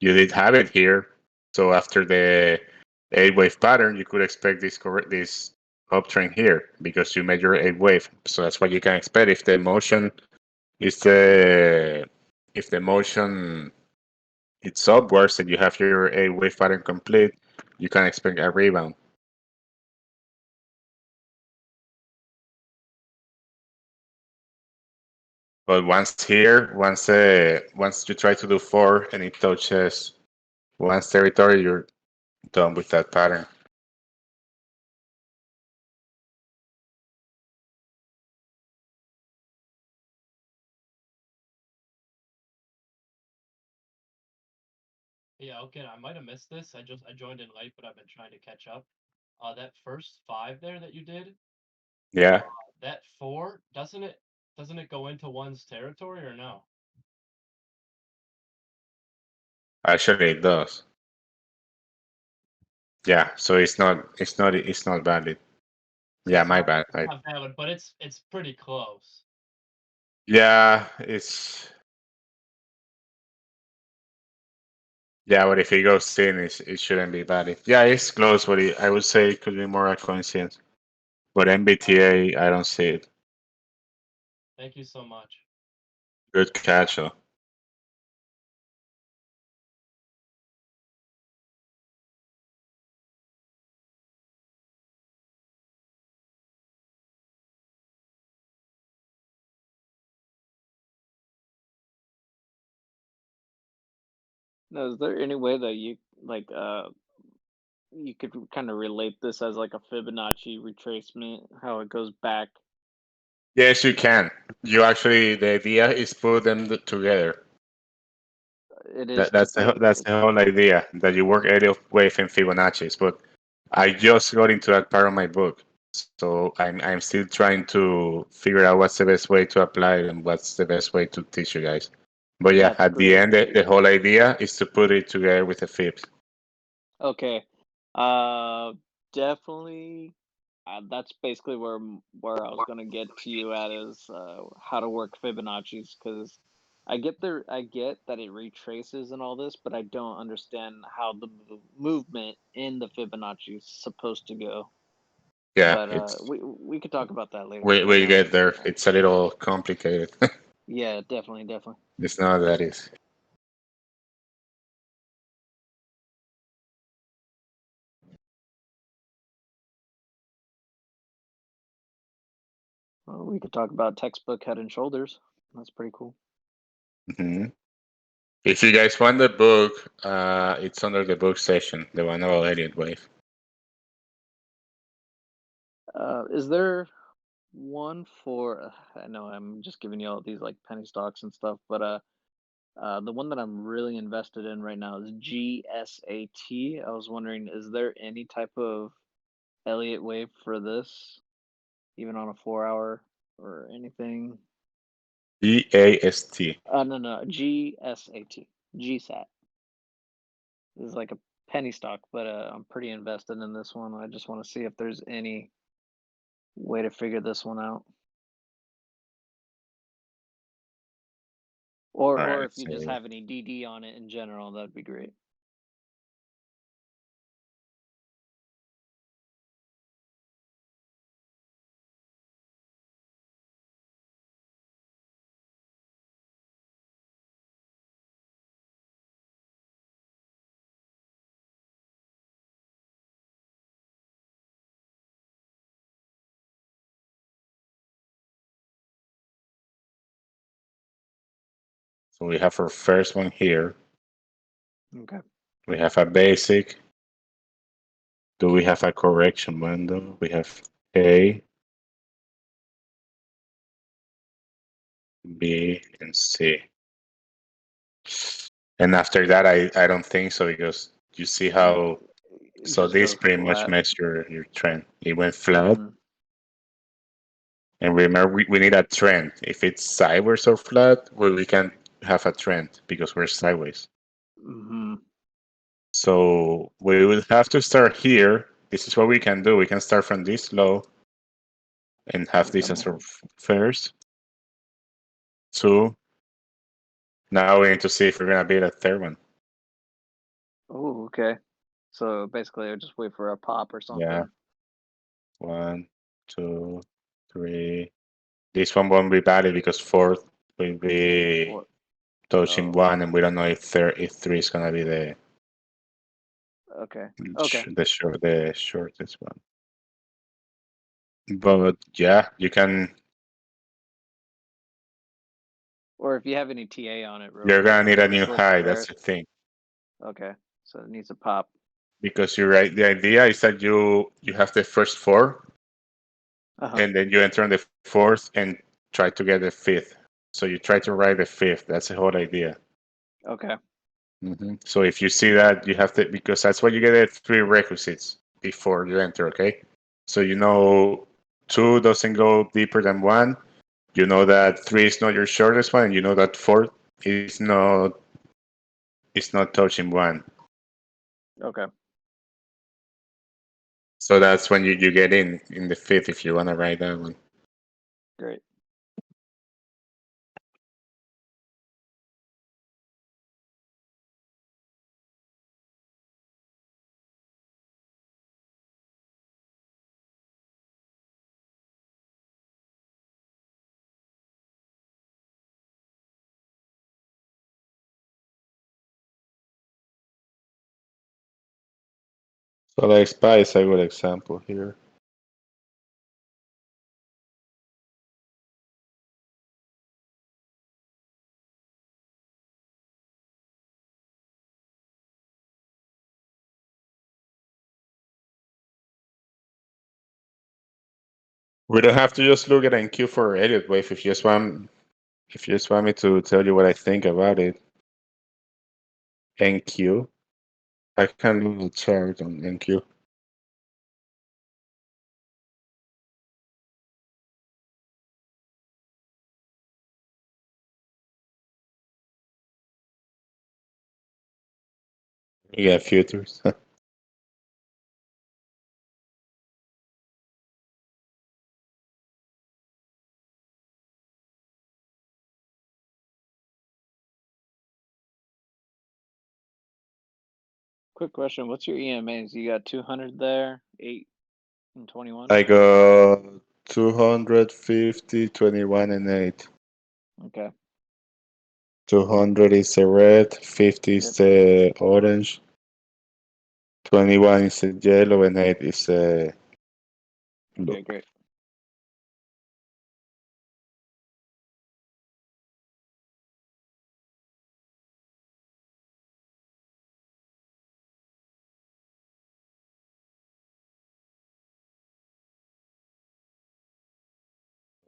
You did have it here. So after the 8 wave pattern, you could expect this uptrend here because you made your 8 wave. So that's what you can expect if the motion is the if the motion it's upwards and you have your 8 wave pattern complete, you can expect a rebound. But once here, once you try to do 4 and it touches one's territory, you're done with that pattern. Yeah, okay, I might have missed this. I joined in late, but I've been trying to catch up. That first 5 there that you did, Yeah, that 4, doesn't it go into one's territory or no? actually it does. Yeah, so it's not valid. So Yeah, my bad. it's not valid, but it's pretty close. Yeah, but if it goes in, it shouldn't be valid. Yeah, it's close, but I would say it could be more a coincidence. But MBTA, I don't see it. Thank you so much. Good catch, though. Now, is there any way that you like you could kind of relate this as like a Fibonacci retracement, how it goes back? Yes, you can. The idea is put them together. It is That, to that's the put. that's the whole idea that you work area of wave and Fibonacci's. But I just got into that part of my book, so I'm still trying to figure out what's the best way to apply it and what's the best way to teach you guys. But yeah, That's at the great. end, the whole idea is to put it together with the fibs. Okay. Uh, definitely. That's basically where I was gonna get to you at is how to work Fibonacci's because I get that it retraces and all this, but I don't understand how the movement in the Fibonacci is supposed to go. Yeah, But it's we could talk about that later. we Right now, get there. It's a little complicated. yeah, definitely. It's not that easy. Well, we could talk about textbook Head and Shoulders. That's pretty cool. Hmm. If you guys want the book, it's under the book session, the one about Elliot Wave. Is there one for? I know I'm just giving you all these like penny stocks and stuff, but the one that I'm really invested in right now is GSAT. I was wondering, is there any type of Elliott wave for this, even on a 4 hour or anything? GAST. No, GSAT, GSAT. This is like a penny stock, but I'm pretty invested in this one. I just want to see if there's any way to figure this one out. Or All right, if you just so have any DD on it in general, that'd be great. we have our first one here. Okay. We have a basic. Do we have a correction window? We have A, B, and C. And after that, I don't think so because you see how. It So just this goes pretty much flat. matches your trend. It went flat. Mhm. And remember, we need a trend. If it's sideways or flat, well, we can have a trend because we're sideways. Mhm. So we will have to start here. This is what we can do. We can start from this low and have this as Okay. our first. Two. Now we need to see if we're gonna beat a third one. Oh, okay. So basically, I just wait for a pop or Yeah. something. 1, 2, 3. This one won't be valid because fourth will be What? touching Oh, one, and we don't know if three is gonna be okay. Okay. the shortest one. But yeah, you can. Or if you have any TA on it, real You're quick, gonna need a new just list high. That's pairs. the thing. Okay. So it needs a pop. Because you're right. The idea is that you have the first four, Uh-huh. and then you enter on the fourth and try to get the fifth. So you try to write the fifth. That's the whole idea. Okay. So if you see that, you have to, because that's what you get at three requisites before you enter. Okay. So you know two doesn't go deeper than one. You know that three is not your shortest one, and you know that four is not touching one. Okay. So that's when you get in the fifth if you want to write that one. Great. So like SPY is a good example here. We don't have to just look at NQ for Elliott wave. If you just want me to tell you what I think about it, NQ, I can look the chart on NQ. You get futures. Quick question. What's your EMAs? You got 200 there, 8 And 21. I got 250, 21, and 8. Okay. 200 is the red, 50 is Yep. the orange, 21 is the yellow, and 8 is the blue. Okay, great.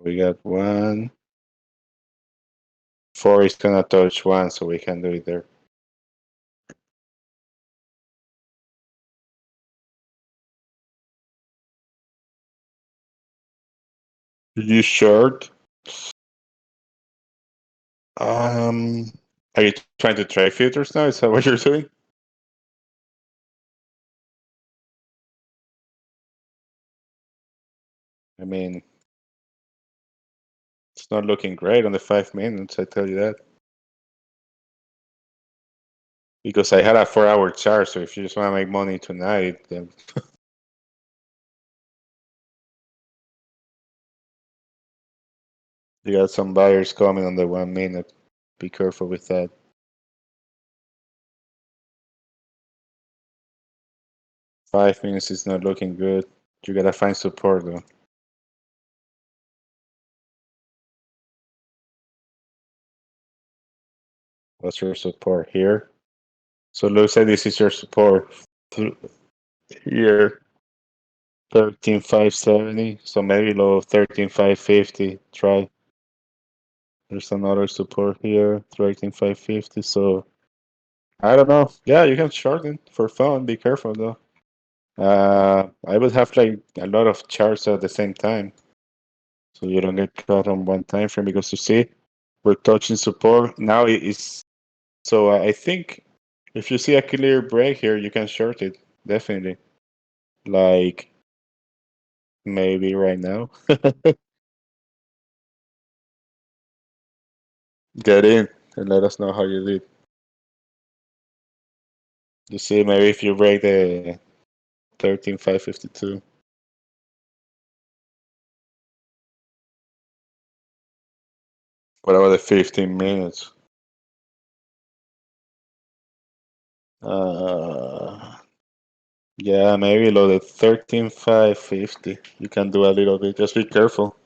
We got 1. 4 is gonna touch 1, so we can do it there. You short? Are you trying to trade filters now? Is that what you're doing? I mean, it's not looking great on the 5 minutes, I tell you that. Because I had a 4-hour chart, so if you just want to make money tonight, then you got some buyers coming on the 1 minute. Be careful with that. Five minutes is not looking good. You gotta find support though. What's your support here? So it looks like this is your support here. 13,570. So maybe low of 13,550. Try. There's another support here. 13,550. So I don't know. Yeah, you can shorten for fun. Be careful though. I would have like a lot of charts at the same time, so you don't get caught on one time frame because you see we're touching support now. It is so I think if you see a clear break here, you can short it definitely. Like maybe right now. Get in and let us know how you did. You see, maybe if you break the 13,552. What about the 15 minutes? Uh, yeah, maybe load the 13,550. You can do a little bit. Just be careful.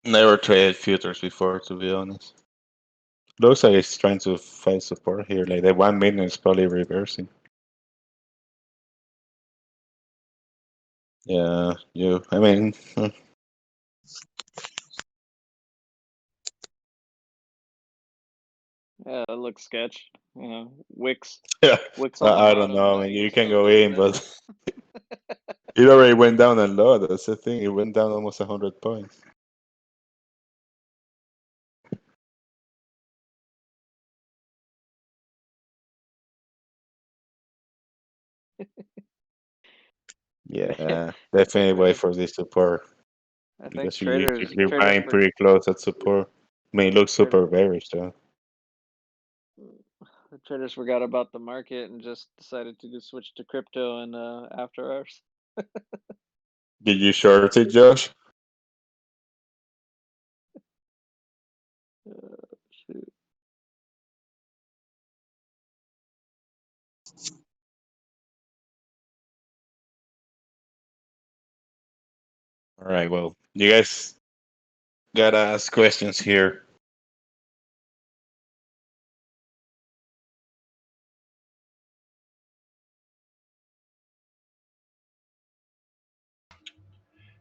Never traded filters before, to be honest. Looks like it's trying to find support here. Like the 1 minute is probably reversing. Yeah, you. I mean, Yeah, it looks sketch. You know, Wicks yeah. Wicks on the I don't bottom, know. I but mean, you're you can still go doing in, this. but it already went down a lot. That's the thing. It went down almost 100 points. Yeah, definitely I wait think for this support I think because you're traders buying pretty close at support. I mean, it looks trader, super bearish though. the traders forgot about the market and just decided to just switch to crypto and after hours. Did you short it, Josh? Shoot. All right. Well, you guys gotta ask questions here.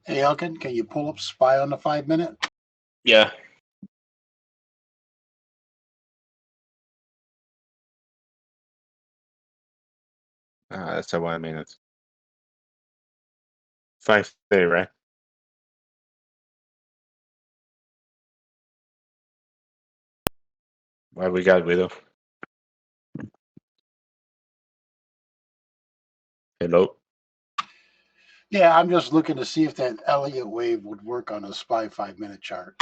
Hey, Elkin, can you pull up SPY on the 5 minute? Yeah. That's a 1 minute. 5 day, right? What we got, Widow? Hello? Yeah, I'm just looking to see if that Elliott wave would work on a SPY 5-minute chart.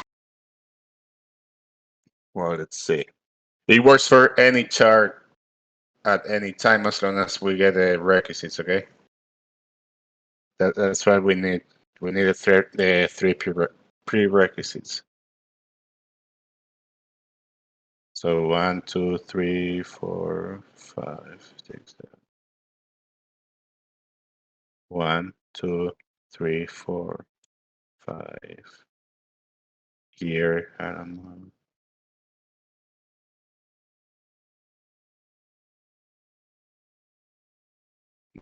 Well, let's see. It works for any chart at any time as long as we get the requisites, okay? That's what we need. We need the three prerequisites. So 1, 2, 3, 4, 5, 6, 7. 1, 2, 3, 4, 5. Here,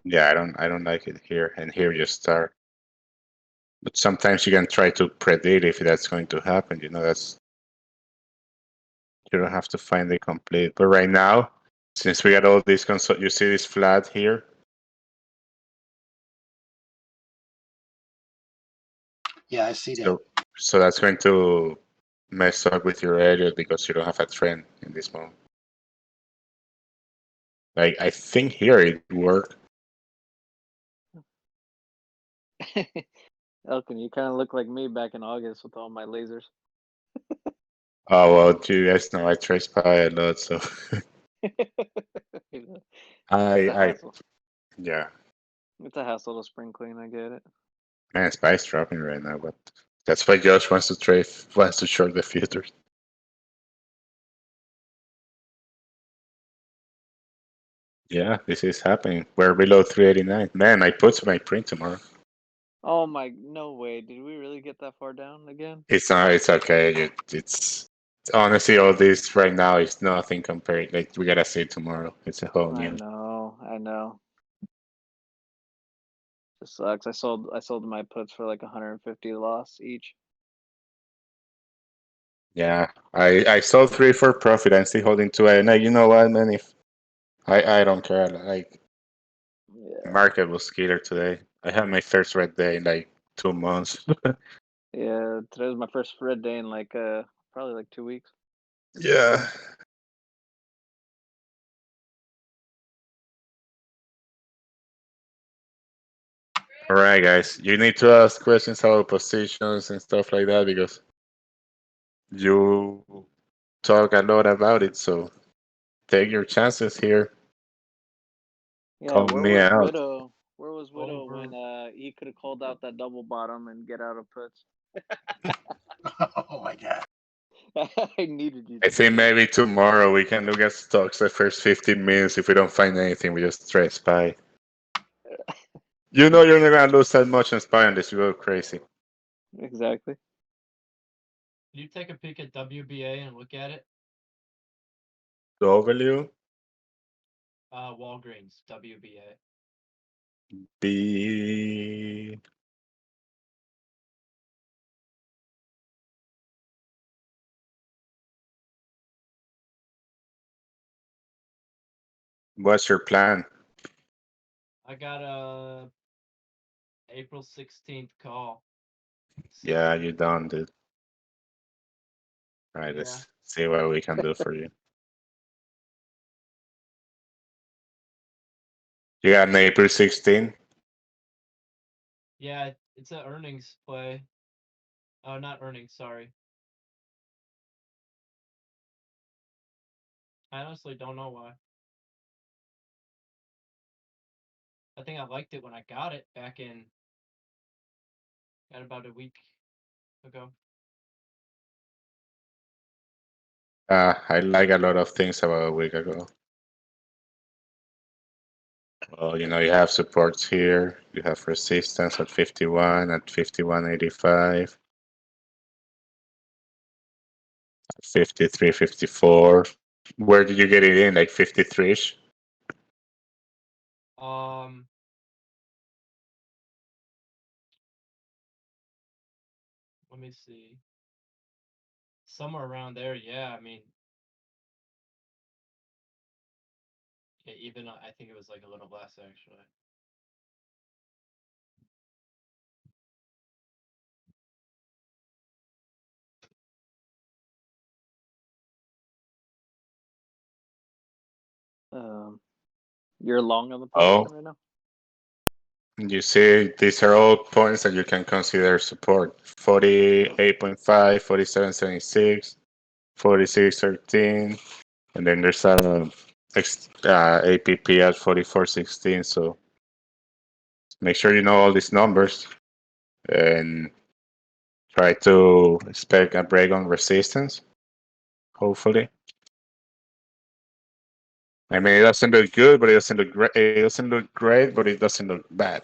yeah, I don't like it here, and here you start. But sometimes you can try to predict if that's going to happen. You know, that's you don't have to find the complete. But right now, since we got all these console, you see this flat here. Yeah, I see that. So that's going to mess up with your Elliot because you don't have a trend in this moment. Like I think here it worked. Elkin, you kind of look like me back in August with all my lasers. Oh well, you guys know I try spy a lot, so It's a I hassle. yeah. It's a hassle to spring clean. I get it. Man, spy's dropping right now, but that's why Josh wants to trade, wants to short the futures. Yeah, this is happening. We're below 389. Man, I put my print tomorrow. Oh my, no way. Did we really get that far down again? It's not. It's okay. It's honestly all this right now is nothing compared. Like we gotta see tomorrow. It's a whole I new. know. I know. It sucks. I sold my puts for like 150 loss each. Yeah, I sold 3 for profit. I'm still holding 2. And you know what, man? If I don't care. Like Yeah. market was killer today. I had my first red day in like 2 months. Yeah. Today was my first red day in like probably like 2 weeks. Yeah. All right, guys. You need to ask questions about positions and stuff like that because you talk a lot about it. So take your chances here. Yeah. Call Where me was out. Widow? Where was Widow Over. when he could have called out that double bottom and get out of puts? Oh my God. I needed you I to think do that. maybe tomorrow we can look at stocks the first 15 minutes. If we don't find anything, we just try spy. You know you're not gonna lose that much on spy unless you go crazy. Exactly. Can you take a peek at WBA and look at it? W Walgreens, WBA. B. What's your plan? I got a April 16th call. Yeah, So you done, dude. All right, yeah. let's see what we can do for you. You got an April 16. Yeah, it's an earnings play. Oh, not earnings, sorry. I honestly don't know why. I think I liked it when I got it back in about a week ago. I like a lot of things about a week ago. Well, you know, you have supports here. You have resistance at 51, at 51.85, 53, 54. Where did you get it in? Like 53ish? Um, Let me see. Somewhere around there, yeah. I mean, yeah, even I think it was like a little less actually. You're long on the Oh. position right now. You see, these are all points that you can consider support. 48.5, 47.76, 46.13, and then there's a APP at 44.16. So make sure you know all these numbers and try to expect a break on resistance, hopefully. I mean, it doesn't look good, but it doesn't look great. It doesn't look great, but it doesn't look bad.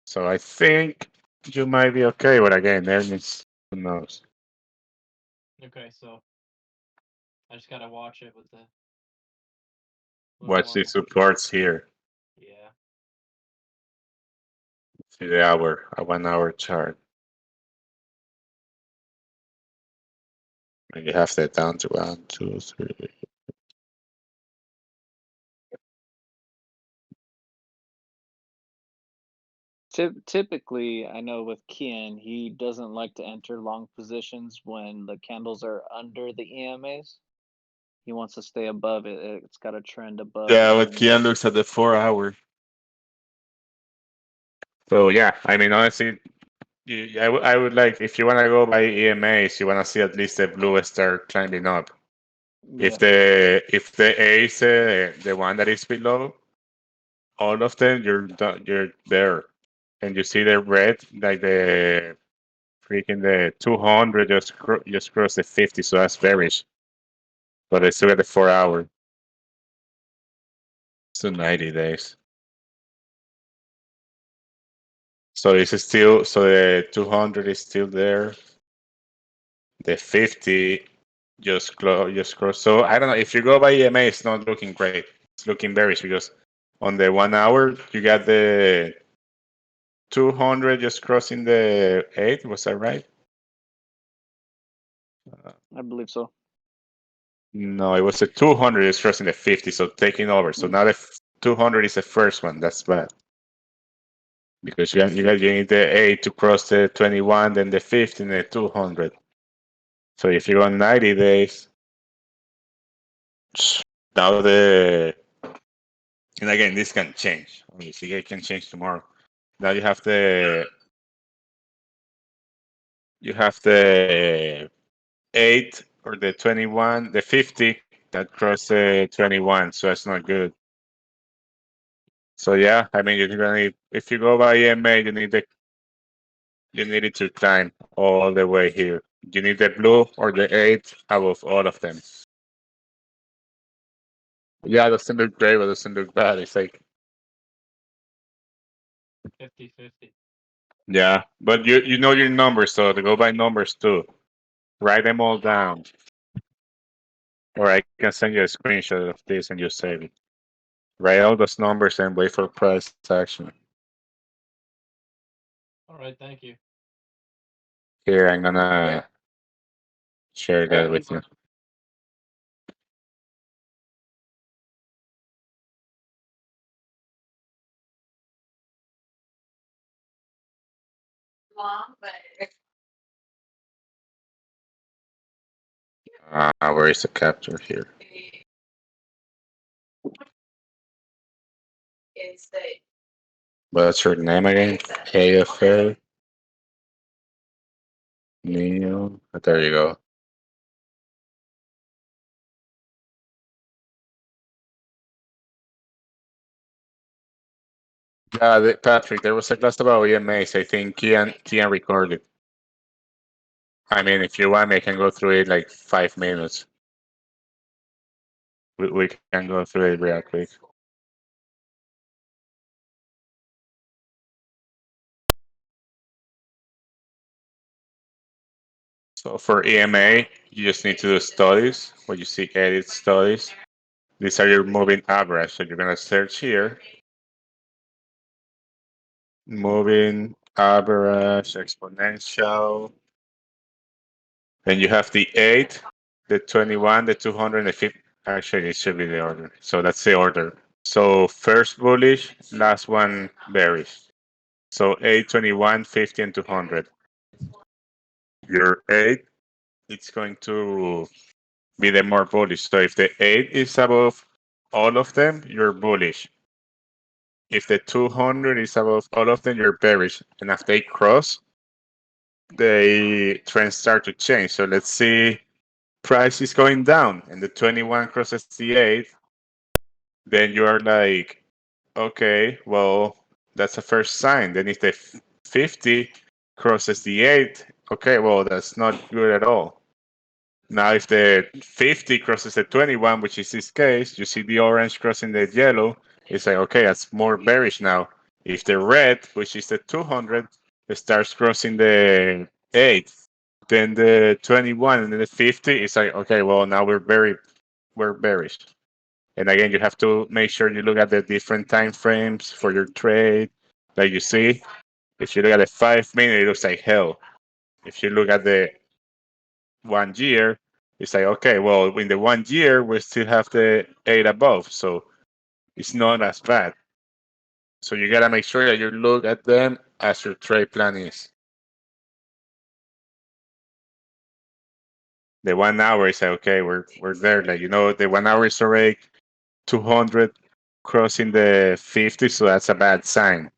So I think you might be okay. But again, earnings, who knows? Okay, so I just gotta watch it with the. Watch the more. supports here. Yeah. See the hour, a 1 hour chart. And you have that down to 1, 2, 3. Typically, I know with Kian, he doesn't like to enter long positions when the candles are under the EMAs. He wants to stay above it. It's got a trend above. Yeah, the but Kian EMAs. looks at the 4 hour. So yeah, I mean, honestly, I would like, if you want to go by EMAs, you want to see at least the blue start climbing up. Yeah, If the A is the one that is below, all of them you're there, and you see the red, like the freaking the 200 just crossed the 50, so that's bearish. But it's still at the 4 hour. So 90 days. So it's still, so the 200 is still there. The 50 just crossed. So I don't know, if you go by EMA, it's not looking great. It's looking bearish because on the 1 hour you got the 200 just crossing the 8. Was that right? I believe so. No, it was the 200 is crossing the 50, so taking over. So now the 200 is the first one. That's bad. Because you need the 8 to cross the 21, then the 50, and the 200. So if you go 90 days, now and again, this can change. Obviously, it can change tomorrow. Now you have the 8 or the 21, the 50 that cross the 21, so that's not good. So yeah, I mean, you're gonna if you go by EMA, you need it to climb all the way here. You need the blue or the 8 above all of them. Yeah, it doesn't look great, but it doesn't look bad. It's like 50-50. yeah, but you know your numbers, so to go by numbers too. Write them all down, or I can send you a screenshot of this and you save it. Write all those numbers and wait for price action. All right, thank you. Here, I'm gonna share that with you. Where is the capture here? What's your name again? AFA Neo. There you go. Yeah, Patrick, there was a class about EMAs. I think Kian recorded. I mean, if you want, I can go through it like 5 minutes. We can go through it real quick. So for EMA, you just need to do studies. Where you see edit studies. These are your moving average. So you're gonna search here. Moving average exponential. Then you have the 8, the 21, the 200, and the 50. Actually, it should be the order. So that's the order. So first bullish, last one bearish. So 8, 21, 50, and 200. Your 8, it's going to be the more bullish. So if the 8 is above all of them, you're bullish. If the 200 is above all of them, you're bearish. And if they cross, the trends start to change. So let's see, price is going down and the 21 crosses the 8, then you are like, okay, well, that's a first sign. Then if the 50 crosses the 8, okay, well, that's not good at all. Now, if the 50 crosses the 21, which is this case, you see the orange crossing the yellow, it's like, okay, that's more bearish now. If the red, which is the 200, starts crossing the 8, then the 21 and then the 50, it's like, okay, well, now we're bearish. And again, you have to make sure you look at the different time frames for your trade. Like you see, if you look at the 5 minute, it looks like hell. If you look at the 1 year, it's like, okay, well, in the 1 year, we still have the 8 above. So it's not as bad. So you got to make sure that you look at them as your trade plan is. The 1 hour is like, okay, we're there. Like, the 1 hour is already 200 crossing the 50. So that's a bad sign.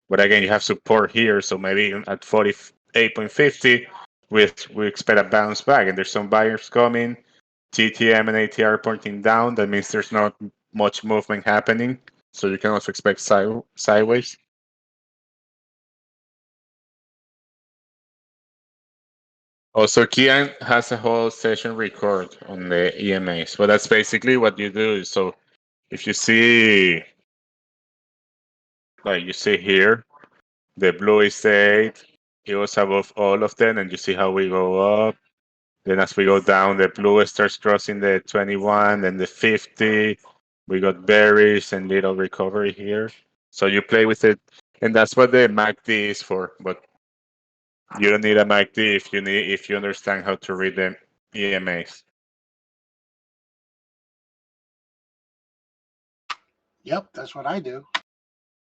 But again, you have support here, so maybe at 48.50, we expect a bounce back. And there's some buyers coming. TTM and ATR pointing down. That means there's not much movement happening. So you can also expect sideways. Also, Kian has a whole session record on the EMAs. But that's basically what you do. So if you see, like you see here, the blue is 8. It was above all of them, and you see how we go up. Then as we go down, the blue starts crossing the 21, then the 50. We got berries and little recovery here. So you play with it, and that's what the MACD is for. But you don't need a MACD if you understand how to read the EMAs. Yep, that's what I do.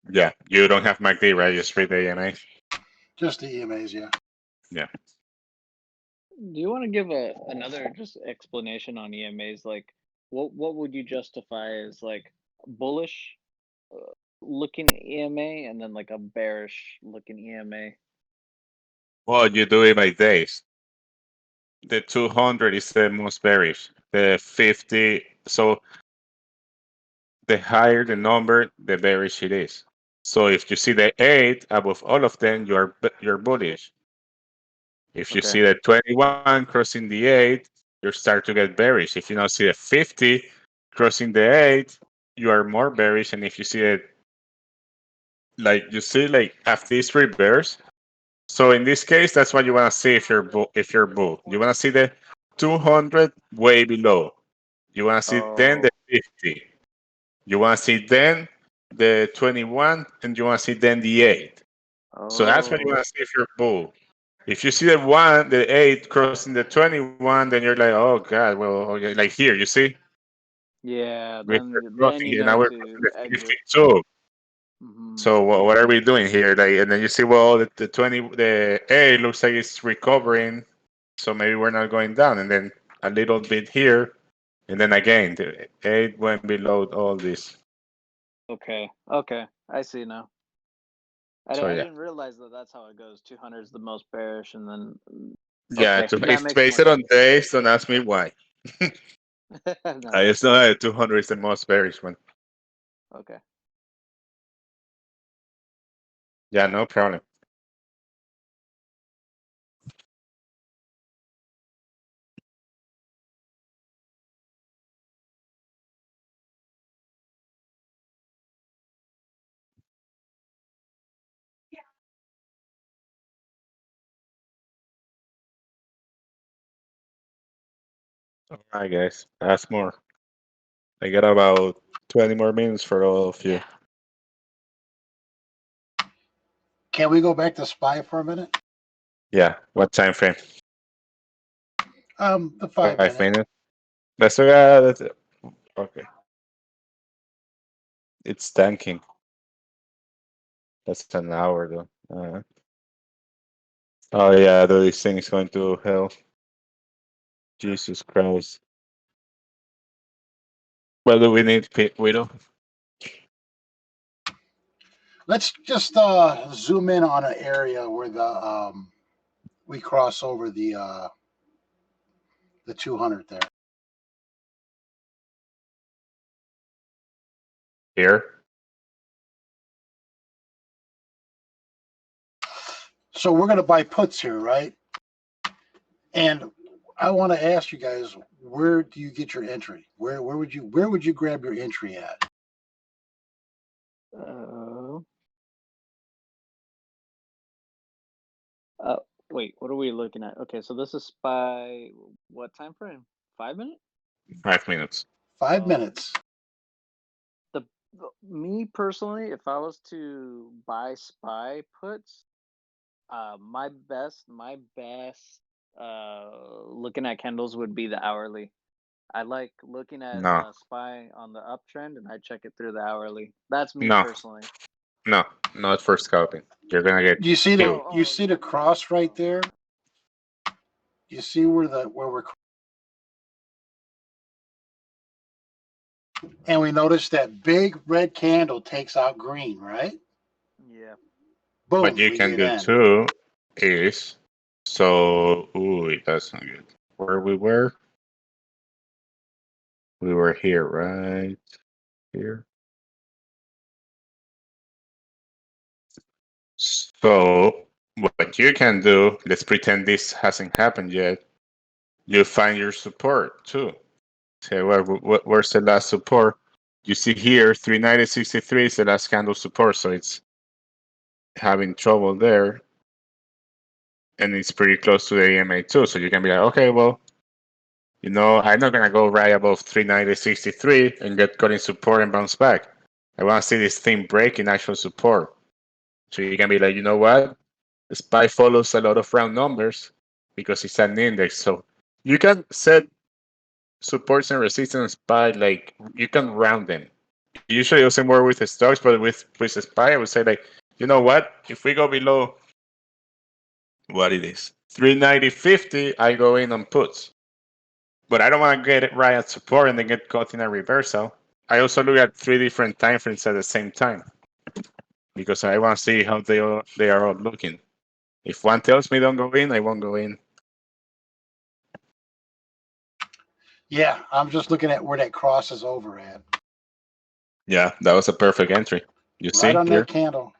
Yeah, you don't have MACD, right? Just read the EMAs. Just the EMAs, yeah. Yeah. Do you want to give another just explanation on EMAs? Like, what would you justify as like bullish looking EMA and then like a bearish looking EMA? Well, you do it by days. The 200 is the most bearish. The 50. So the higher the number, the bearish it is. So if you see the 8 above all of them, you're bullish. If you Okay. see the 21 crossing the 8, you start to get bearish. If you now see the 50 crossing the 8, you are more bearish. And if you see it, like you see, like after this reverse. So in this case, that's what you want to see if you're bull. You want to see the 200 way below. You want to see then Oh, the 50. You want to see then the 21, and you want to see then the 8. So that's what you oh, want to see if you're bull. If you see the 8 crossing the 21, then you're like, oh god, well, okay, like here, you see, yeah. we're Then crossing you here now. know We're crossing to the exit. 52. Hmm. So what are we doing here? Like, and then you see, well, the 20, the 8 looks like it's recovering, so maybe we're not going down, and then a little bit here, and then again, the 8 went below all this. Okay, okay. I see now. So I yeah. didn't realize that that's how it goes. 200 is the most bearish, and then Yeah, okay, that it's makes based more on sense. days. Don't ask me why. No, I that's just know cool. that 200 is the most bearish one. Okay. Yeah, no problem. All right, guys. Ask more. I got about 20 more minutes for all of you. Can we go back to SPY for a minute? Yeah, what time frame? The 5 minutes. 5 minute. Let's look at it. Okay. It's tanking. That's an hour though. Oh yeah, this thing is going to hell. Jesus Christ. What do we need, Widow? Let's just zoom in on an area where the we cross over the 200 there. Here. So we're going to buy puts here, right? And I want to ask you guys, where do you get your entry? Where would you grab your entry at? Wait, what are we looking at? Okay, so this is SPY. What time frame? 5 minutes? 5 minutes. 5 minutes. Me personally, if I was to buy SPY puts, my best looking at candles would be the hourly. I like looking at No. SPY on the uptrend, and I check it through the hourly. That's me No. personally. No, not for scalping. You're gonna get You see the killed. you see the cross right there? You see where we're and we notice that big red candle takes out green, right? Yeah. Boom, What you we can get do in. too is ooh, that's not good. Where we were? We were here, right? Here. So what you can do, let's pretend this hasn't happened yet. You find your support too. Say, well, where's the last support? You see here, 390.63 is the last candle support, so it's having trouble there. And it's pretty close to the EMA too, so you can be like, okay, well, I'm not gonna go right above 390.63 and get caught in support and bounce back. I want to see this thing break in actual support. So you can be like, you know what? The SPY follows a lot of round numbers because it's an index. So you can set supports and resistance by like you can round them. Usually also more with the stocks, but with the SPY, I would say like, you know what? If we go below what it is, 390.50, I go in on puts. But I don't want to get it right at support and then get caught in a reversal. I also look at 3 different time frames at the same time because I want to see how they are all looking. If one tells me don't go in, I won't go in. Yeah, I'm just looking at where that crosses over at. Yeah, that was a perfect entry. You Right see on here? that candle.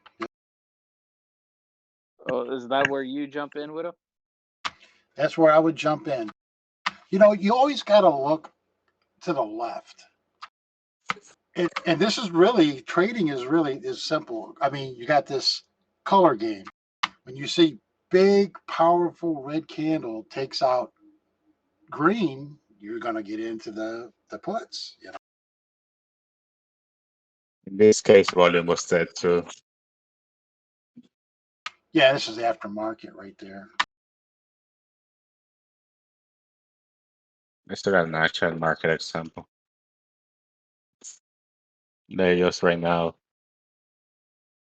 Oh, is that where you jump in, Widow? That's where I would jump in. You always got to look to the left. And this is really, trading is simple. I mean, you got this color game. When you see big, powerful red candle takes out green, you're going to get into the puts. In this case, volume was dead too. Yeah, this is aftermarket right there. I still got an actual market example. They just right now.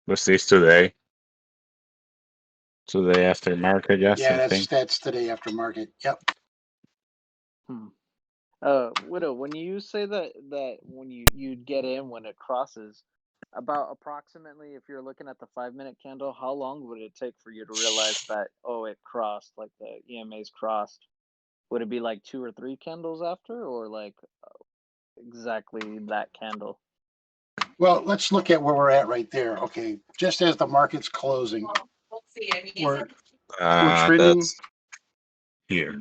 What's this today? Today after market, yeah, Yeah, same thing. that's today aftermarket. Yep. Widow, when you say that when you'd get in when it crosses, about approximately, if you're looking at the 5 minute candle, how long would it take for you to realize that it crossed, like the EMA's crossed? Would it be like 2 or 3 candles after, or like exactly that candle? Well, let's look at where we're at right there. Okay, just as the market's closing, we're trending. That's here.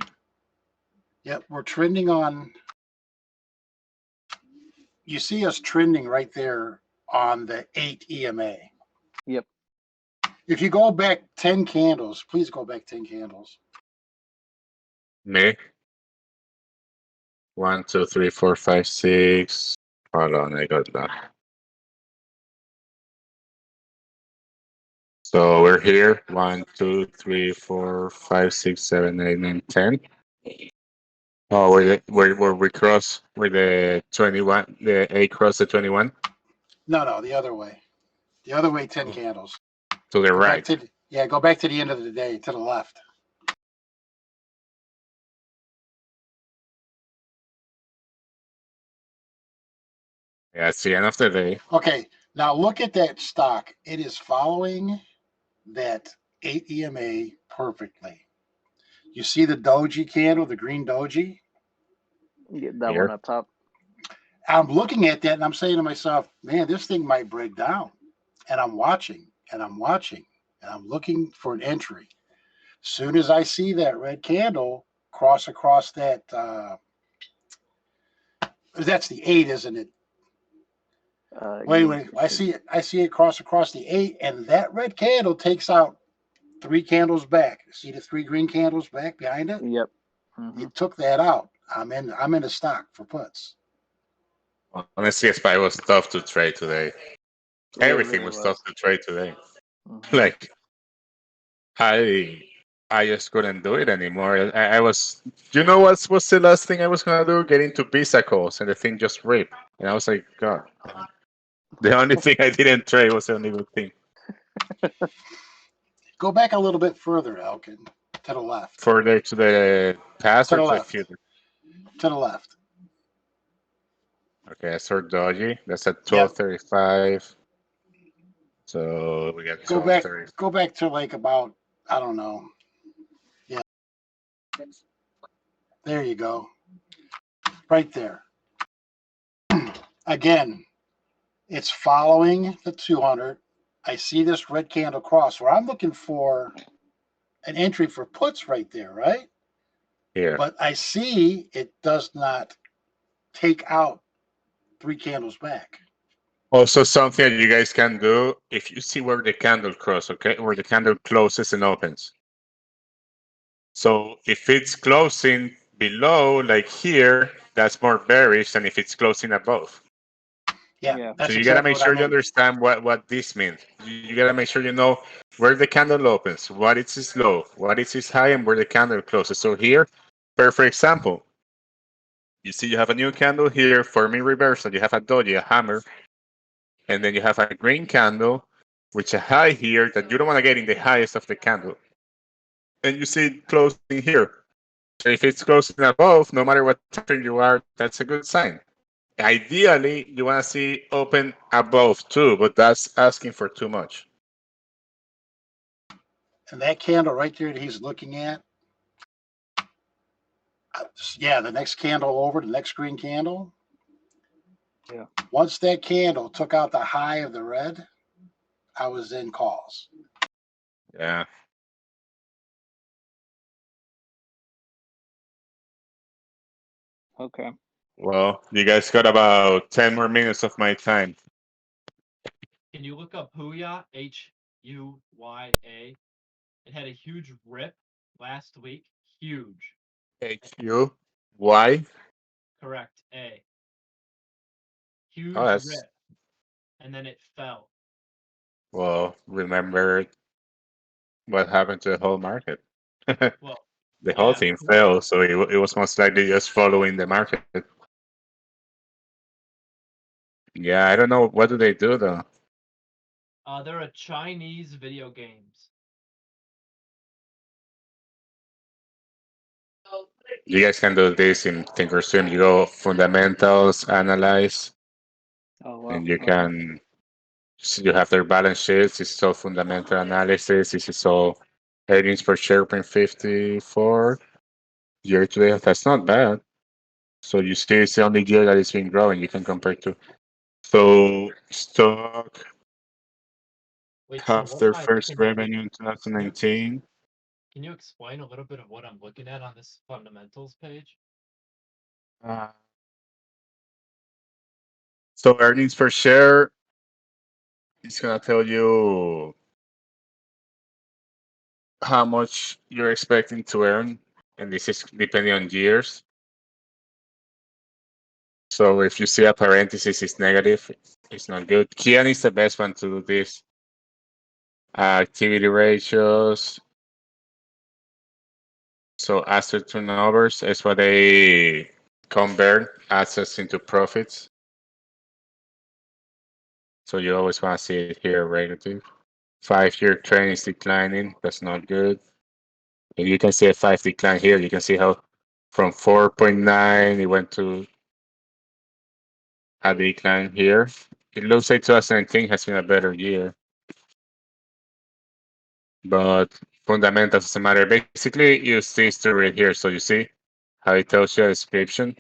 Yep, we're trending on. You see us trending right there on the 8 EMA. Yep. If you go back 10 candles, please go back 10 candles. Me? 1, 2, 3, 4, 5, 6. Hold on, I got that. So we're here. 1, 2, 3, 4, 5, 6, 7, 8, 9, 10. Oh, where we cross where the 21, the 8 cross the 21 No, the other way. The other way, 10 candles. to the Go back right. go back to the end of the day, to the left. Yeah, it's the end of the day. Okay, now look at that stock. It is following that 8 EMA perfectly. You see the doji candle, the green doji? Get that Here. one up top. I'm looking at that and I'm saying to myself, man, this thing might break down. And I'm watching and I'm watching and I'm looking for an entry. Soon as I see that red candle cross across that, that's the 8, isn't it? Wait, I see it. I see it cross across the 8, and that red candle takes out 3 candles back. See the 3 green candles back behind it? Yep. It took that out. I'm in a stock for puts. Honestly, SPY was tough to trade today. Everything really was was. tough to trade today. Mhm. Like I I just couldn't do it anymore. I was, you know, what's the last thing I was gonna do? Get into Visa calls, and the thing just ripped. And I was like, God. The only thing I didn't trade was the only good thing. Go back a little bit further, Elkin, to the left. Further to the past To or the to the left. future? To the left. Okay, I saw Doji. That's at Yep. 12:35. So we got Go back. 12:30. Go back to like about, I don't know. Yeah. There you go. Right there. Again, it's following the 200. I see this red candle cross where I'm looking for an entry for puts right there, right? Here. But I see it does not take out 3 candles back. Also, something that you guys can do if you see where the candle cross, okay, where the candle closes and opens. So if it's closing below, like here, that's more bearish than if it's closing above. Yeah, that's So you gotta exactly make what I sure you meant. understand what this means. You gotta make sure you know where the candle opens, what is its low, what is its high, and where the candle closes. So here, perfect example. You see, you have a new candle here, forming reversal. You have a doji, a hammer, and then you have a green candle, which a high here that you don't want to get in the highest of the candle. And you see it closing here. So if it's closing above, no matter what temperature you are, that's a good sign. Ideally, you want to see open above too, but that's asking for too much. And that candle right there that he's looking at, yeah, the next candle over, the next green candle. Yeah. Once that candle took out the high of the red, I was in calls. Yeah. Okay. Well, you guys got about 10 more minutes of my time. Can you look up Huya? HuyA. It had a huge rip last week. Huge. HU. Why? Correct. A. Huge Oh, that's, rip. And then it fell. well, remember what happened to the whole market. Well, The whole thing fell, so it was most likely just following the market. Yeah, I don't know. What do they do though? they're a Chinese video games. You guys can do this in Thinkorswim. You go fundamentals, analyze, Oh wow. and you Okay. can. You have their balance sheets. This is all fundamental analysis. This is all earnings per share print 54 year to date. That's not bad. So you see, it's the only year that it's been growing. You can compare to. So stock Wait, so have what their am I first looking at? revenue in 2019. Can you explain a little bit of what I'm looking at on this fundamentals page? So earnings per share is gonna tell you how much you're expecting to earn, and this is depending on years. So if you see a parenthesis is negative, it's not good. Kian is the best one to do this. Activity ratios. So asset turnovers is what they convert assets into profits. So you always want to see it here negative. 5-year trend is declining. That's not good. And you can see a 5 decline here. You can see how from 4.9 it went to a decline here. It looks like 2019 has been a better year, but fundamentals doesn't matter. Basically, use this to read here. So you see how it tells you a description.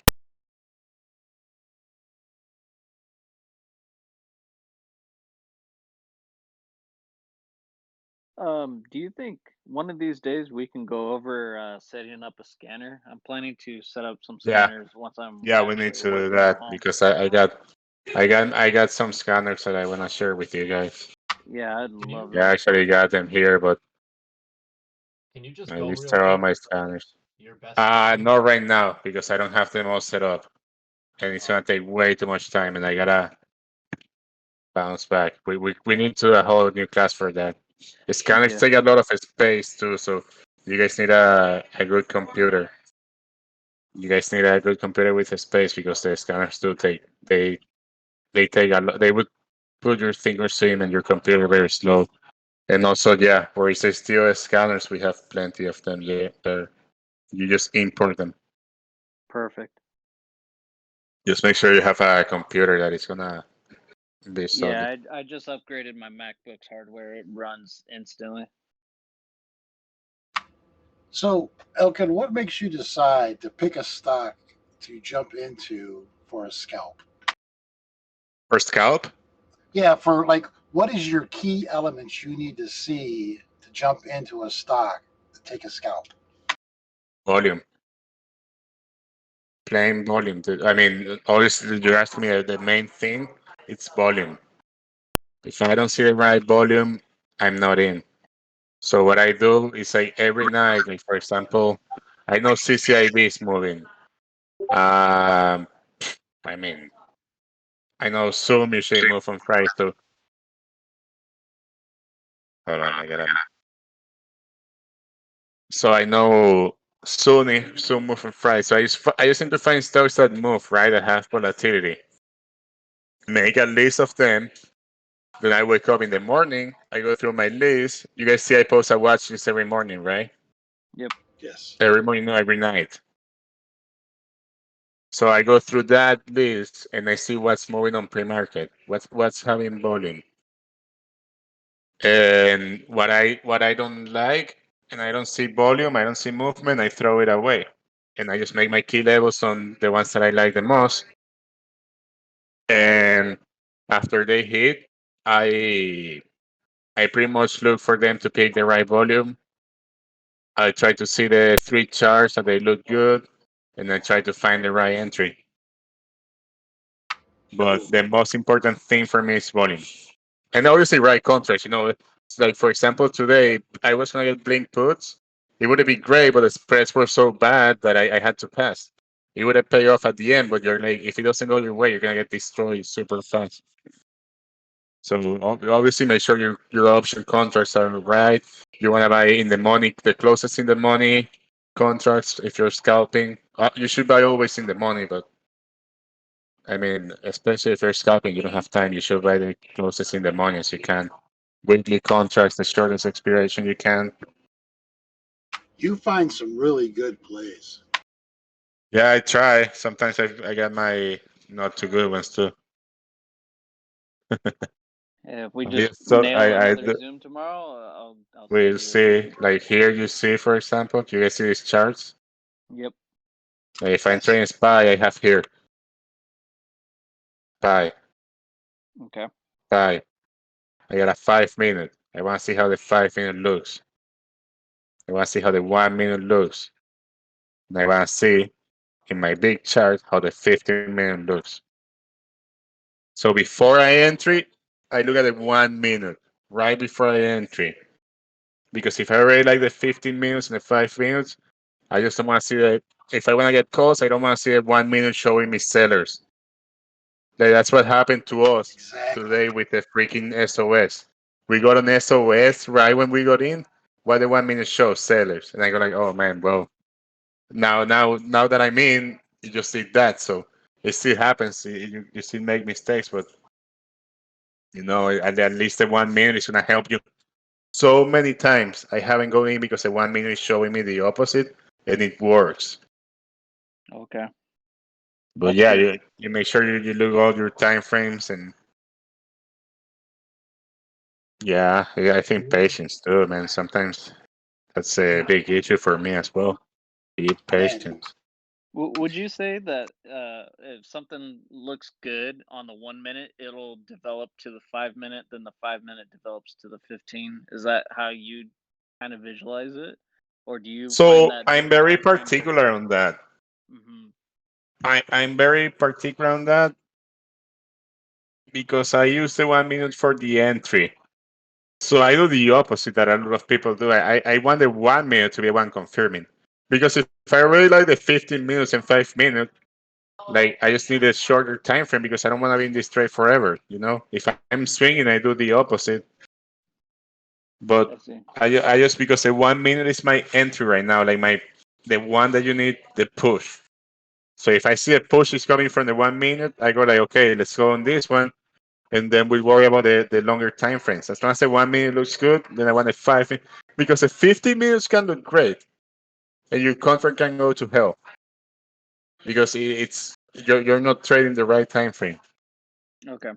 Do you think one of these days we can go over setting up a scanner? I'm planning to set up some Yeah, scanners once I'm yeah, we need actually to do working from that home. because I got some scanners that I want to share with you guys. Yeah, I'd Can love you Yeah, I that. actually got them here, but can you just I go real restart all quick my scanners. your best scanner? Not right now because I don't have them all set up, and it's Oh, gonna take way too much time, and I gotta bounce back. We need to do a whole new class for that. The scanners Yeah, take a lot of space too, so you guys need a good computer. You guys need a good computer with a space because the scanners do they take a lot. They would put your fingers in and your computer very slow. And also, yeah, for SSTO scanners, we have plenty of them. Yeah, there. You just import them. perfect. Just make sure you have a computer that is gonna be solid. Yeah, I just upgraded my MacBook's hardware. It runs instantly. So, Elkin, what makes you decide to pick a stock to jump into for a scalp? For scalp, Yeah, for like, what is your key elements you need to see to jump into a stock to take a scalp? volume, plain volume. I mean, obviously, you're asking me the main thing. It's volume. If I don't see the right volume, I'm not in. So what I do is like every night, like for example, I know CCIB is moving. Um, I mean, I know Zoom usually move on Friday, so hold on, I gotta. So I know Zoom move on Friday. So I just need to find stocks that move right that have volatility. Make a list of them. Then I wake up in the morning. I go through my list. You guys see I post a watch list every morning, right? Yep. Yes. Every morning, no, every night. So I go through that list and I see what's moving on pre-market, what's having volume, and what I don't like, and I don't see volume, I don't see movement, I throw it away, and I just make my key levels on the ones that I like the most. And after they hit, I I pretty much look for them to pick the right volume. I try to see the three charts that they look good, and I try to find the right entry. But the most important thing for me is volume. And obviously right contracts. It's like for example today I was gonna get blink puts. It would have been great, but the spreads were so bad that I had to pass. It would have paid off at the end, but you're like, if it doesn't go your way, you're gonna get destroyed super fast. So obviously make sure your option contracts are right. You want to buy in the money, the closest in the money contracts. If you're scalping, you should buy always in the money, but I mean, especially if you're scalping, you don't have time. You should buy the closest in the money as you can. Weekly contracts, the shortest expiration you can. You find some really good plays. Yeah, I try. Sometimes I get my not too good ones too. Yeah, if we Yeah, just so nail another Zoom tomorrow, I'll we'll send you a link. see. Like here, you see, for example, you guys see these charts. Yep. Like if I'm Yes. trading SPY, I have here SPY, Okay. SPY. I got a 5 minute. I want to see how the 5 minute looks. I want to see how the 1 minute looks. And I want to see in my big chart how the 15 minute looks. So before I entry, I look at the 1 minute right before I entry. Because if I already like the 15 minutes and the 5 minutes, I just don't want to see that. If I want to get calls, I don't want to see a 1 minute showing me sellers. That's what happened to us Exactly. today with the freaking SOS. We got an SOS right when we got in. What the 1 minute show sellers, and I go like, oh man, well, now that I'm in, you just see that. So it still happens. You still make mistakes, but at least the 1 minute is gonna help you. So many times I haven't gone in because the 1 minute is showing me the opposite, and it works. Okay. But That's yeah, good. you make sure you look all your time frames and yeah, I think patience too, man. Sometimes that's a big issue for me as well. Be Man, patient. Would you say that if something looks good on the 1 minute, it'll develop to the 5 minute, then the 5 minute develops to the 15? Is that how you kind of visualize it, or do you find So that I'm different very time frames? particular on that. Hmm. I'm very particular on that because I use the 1 minute for the entry. So I do the opposite that a lot of people do. I want the 1 minute to be one confirming. Because if I really like the 15 minutes and 5 minutes, like I just need a shorter time frame because I don't want to be in this trade forever. If I'm swinging, I do the opposite. But I see. I just because the 1 minute is my entry right now, like the one that you need the push. So if I see a push is coming from the 1 minute, I go like, okay, let's go on this one, and then we worry about the longer time frames. As long as the 1 minute looks good, then I want a 5 minute because the 50 minutes can look great, and your contract can go to hell because it's you're not trading the right time frame. Okay.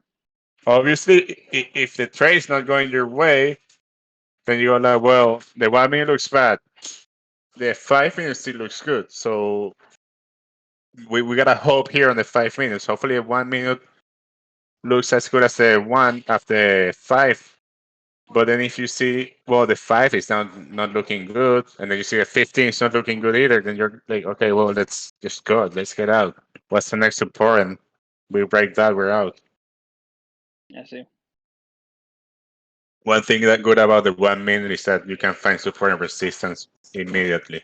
Obviously, if the trade is not going your way, then you go like, well, the 1 minute looks bad. The 5 minutes still looks good. So we gotta hope here on the 5 minutes. Hopefully, a 1 minute looks as good as the one after five. But then if you see, well, the five is not looking good, and then you see a 15 is not looking good either, then you're like, okay, well, let's just go. Let's get out. What's the next support? And we break that, we're out. I see. One thing that good about the 1 minute is that you can find support and resistance immediately.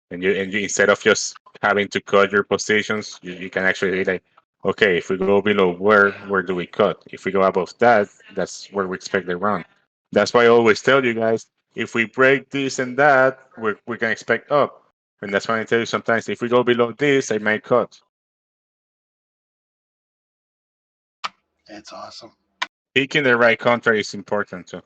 And you instead of just having to cut your positions, you can actually be like, okay, if we go below where do we cut? If we go above that, that's where we expect the run. That's why I always tell you guys, if we break this and that, we can expect up. And that's why I tell you sometimes if we go below this, I might cut. that's awesome. Picking the right contract is important too.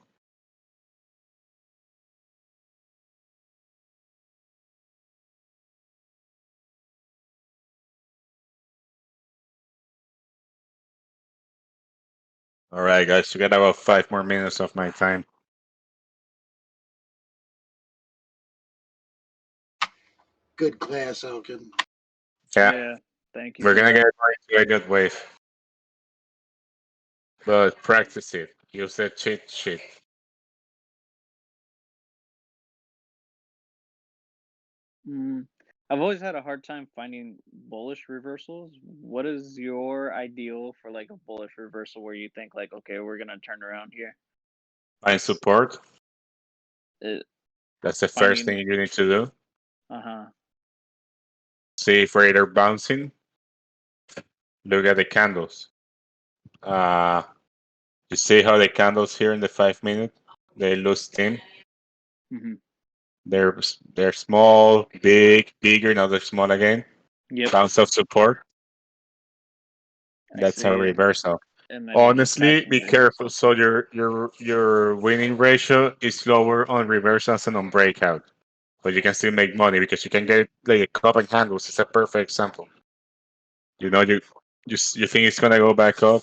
All right, guys, we got about 5 more minutes of my time. Good class, Elkin. Yeah, Yeah. Thank you we're for gonna that. get right to Elliot wave, but practice it. Use the cheat sheet. Mm. I've always had a hard time finding bullish reversals. What is your ideal for like a bullish reversal where you think like, okay, we're gonna turn around here? Find support. It, That's the first thing finding. you need to do. Uh-huh. See if we're either bouncing. Look at the candles. Uh, you see how the candles here in the 5 minute they lose steam. Hmm. They're small, big, bigger. Now they're small again. Yep. Bounce of support. I That's a see. reversal. And then you're just Honestly, smashing be it. careful. So your winning ratio is lower on reversals and on breakout, but you can still make money because you can get like a cup and handles. It's a perfect example. You think it's gonna go back up.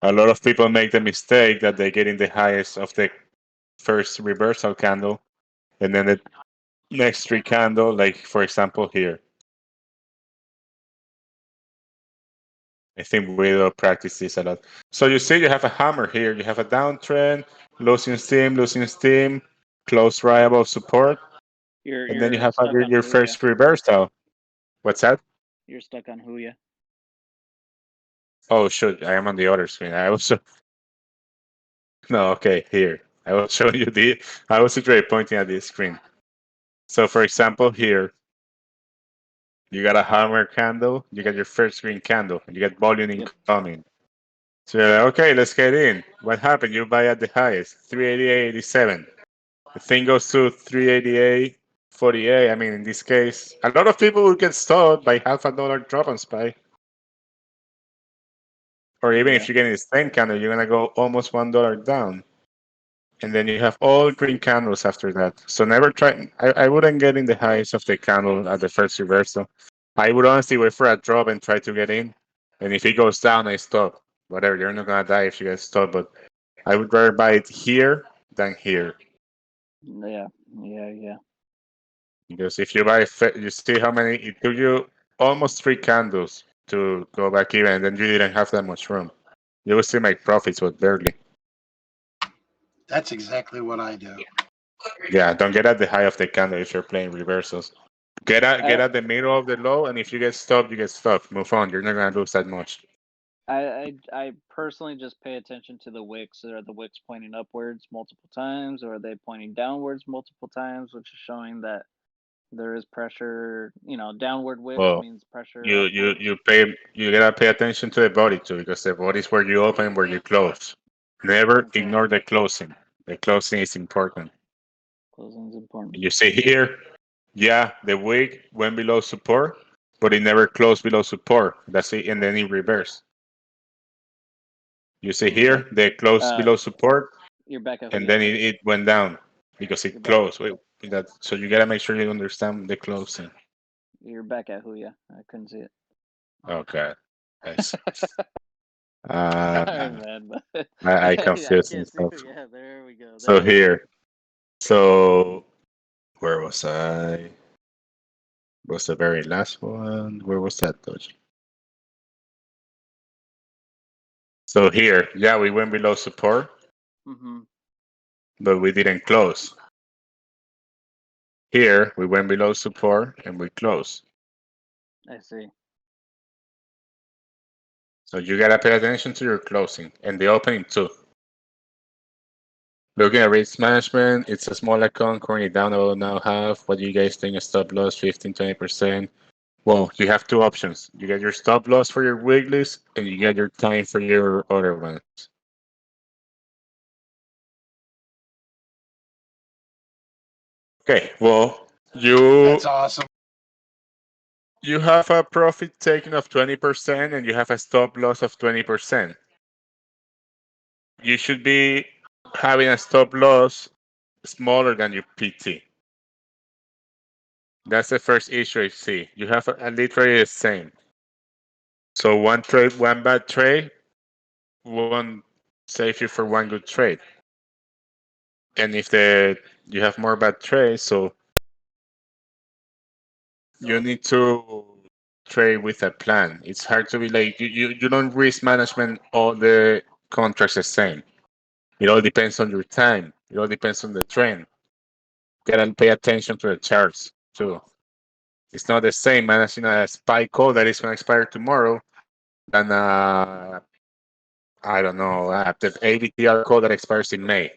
A lot of people make the mistake that they get in the highest of the first reversal candle, and then the next three candle, like for example here. I think we will practice this a lot. So you see, you have a hammer here. You have a downtrend, losing steam, close right above support, and then you You're have stuck on your Huya. first reversal. What's that? You're stuck on Huya. Oh shoot, I am on the other screen. I was no, okay, here. I was showing you I was literally pointing at this screen. So for example, here you got a hammer candle, you got your first green candle, and you get volume Yep. incoming. So you're like, okay, let's get in. What happened? You buy at the highest, 388.87. The thing goes to 388.48. I mean, in this case, a lot of people will get stalled by $0.50 drop on SPY. Or even Yeah. if you get in the same candle, you're gonna go almost $1 down. And then you have all green candles after that. So never try. I wouldn't get in the highs of the candle at the first reversal. I would honestly wait for a drop and try to get in. And if it goes down, I stop. Whatever, you're not gonna die if you get stopped. But I would rather buy it here than here. Yeah, yeah. Because if you buy, you see how many it took you almost 3 candles to go back even, and then you didn't have that much room. You will still make profits, but barely. That's exactly what I do. Yeah, don't get at the high of the candle if you're playing reversals. Get at the middle of the low, and if you get stopped, you get stopped. Move on. You're not gonna lose that much. I personally just pay attention to the wicks. Are the wicks pointing upwards multiple times, or are they pointing downwards multiple times, which is showing that there is pressure. Downward wicks Well, means pressure you you upwards. you pay you gotta pay attention to the body too, because the body is where you open, where you close. Never Okay. ignore the closing. The closing is important. Closing's important. You see here, yeah, the wick went below support, but it never closed below support. That's it, and then it reversed. You see You're back. here, they closed below support, You're back at and Julia. then it went down because You're it back. closed. So you gotta make sure you understand the closing. You're back at Julia. I couldn't see it. Okay. Nice. Sorry, Uh, man. But I I confused can't see. myself. Yeah, there we go. So There we go. here, so where was I? Was the very last one? Where was that, Dodge? So here, yeah, we went below support, Mm-hmm. but we didn't close. Here, we went below support and we closed. I see. So you gotta pay attention to your closing and the opening too. Looking at risk management, it's a small account currently down about now half. What do you guys think? A stop loss 15-20%? Well, you have two options. You get your stop loss for your weeklies and you get your time for your other ones. Okay, well, That's awesome. you have a profit taking of 20% and you have a stop loss of 20%. You should be having a stop loss smaller than your PT. That's the first issue I see. You have a literally the same. So one bad trade won't save you for one good trade. And if you have more bad trades, so you need to trade with a plan. It's hard to be like you don't risk management all the contracts the same. It all depends on your time. It all depends on the trend. Gotta pay attention to the charts too. It's not the same managing a spy call that is going to expire tomorrow than I don't know the ABTR call that expires in May.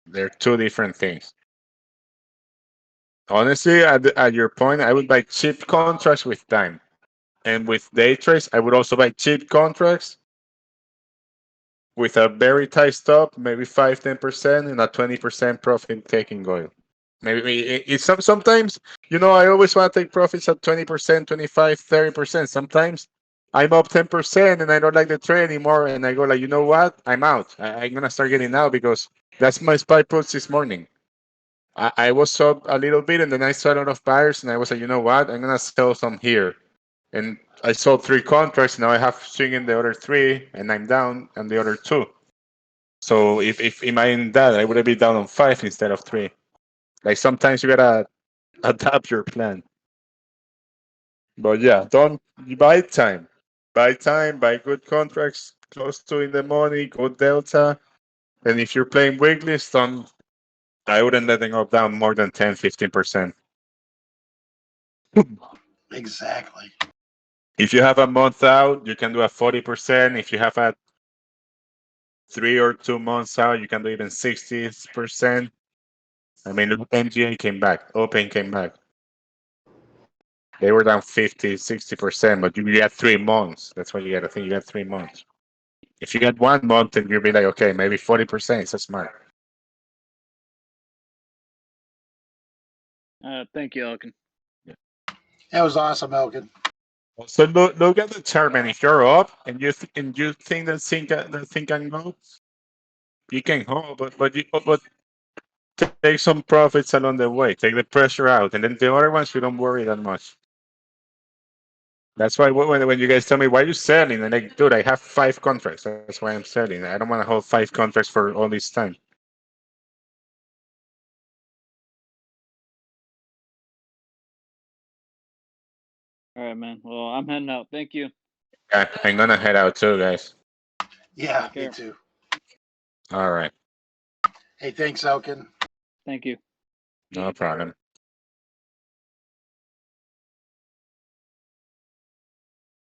They're two different things. Honestly, at your point, I would buy cheap contracts with time, and with day trades, I would also buy cheap contracts with a very tight stop, maybe 5-10%, and a 20% profit taking oil. Maybe it's sometimes, I always want to take profits at 20%, 25, 30%. Sometimes I'm up 10% and I don't like the trade anymore. And I go like, you know what? I'm out. I'm going to start getting out because that's my spy puts this morning. I was up a little bit and then I saw a lot of buyers and I was like, you know what? I'm going to sell some here. And I sold 3 contracts. Now I have swinging the other 3 and I'm down on the other 2. So if imagine that, I would be down on 5 instead of 3. Like sometimes you gotta adapt your plan. But yeah, don't you buy time. Buy time, buy good contracts, close to in the money, good delta. And if you're playing weeklies, I wouldn't let them go down more than 10-15%. Exactly. If you have a month out, you can do a 40%. If you have a 3 or 2 months out, you can do even 60%. I mean, look, MGA came back, Open came back. They were down 50-60%, but you get 3 months. That's what you got to think. You got 3 months. If you get 1 month, then you'll be like, okay, maybe 40% is smart. Thank you, Elkin. That was awesome, Elkin. So look at the chart, man. If you're up and you think that thing can go, you can hold, but take some profits along the way. Take the pressure out, and then the other ones you don't worry that much. That's why when you guys tell me why are you selling, and like, dude, I have 5 contracts. That's why I'm selling. I don't want to hold 5 contracts for all this time. All right, man. Well, I'm heading out. Thank you. Yeah, I'm gonna head out too, guys. Yeah, Take me care. too. All right, Hey, thanks, Elkin. Thank you. no problem.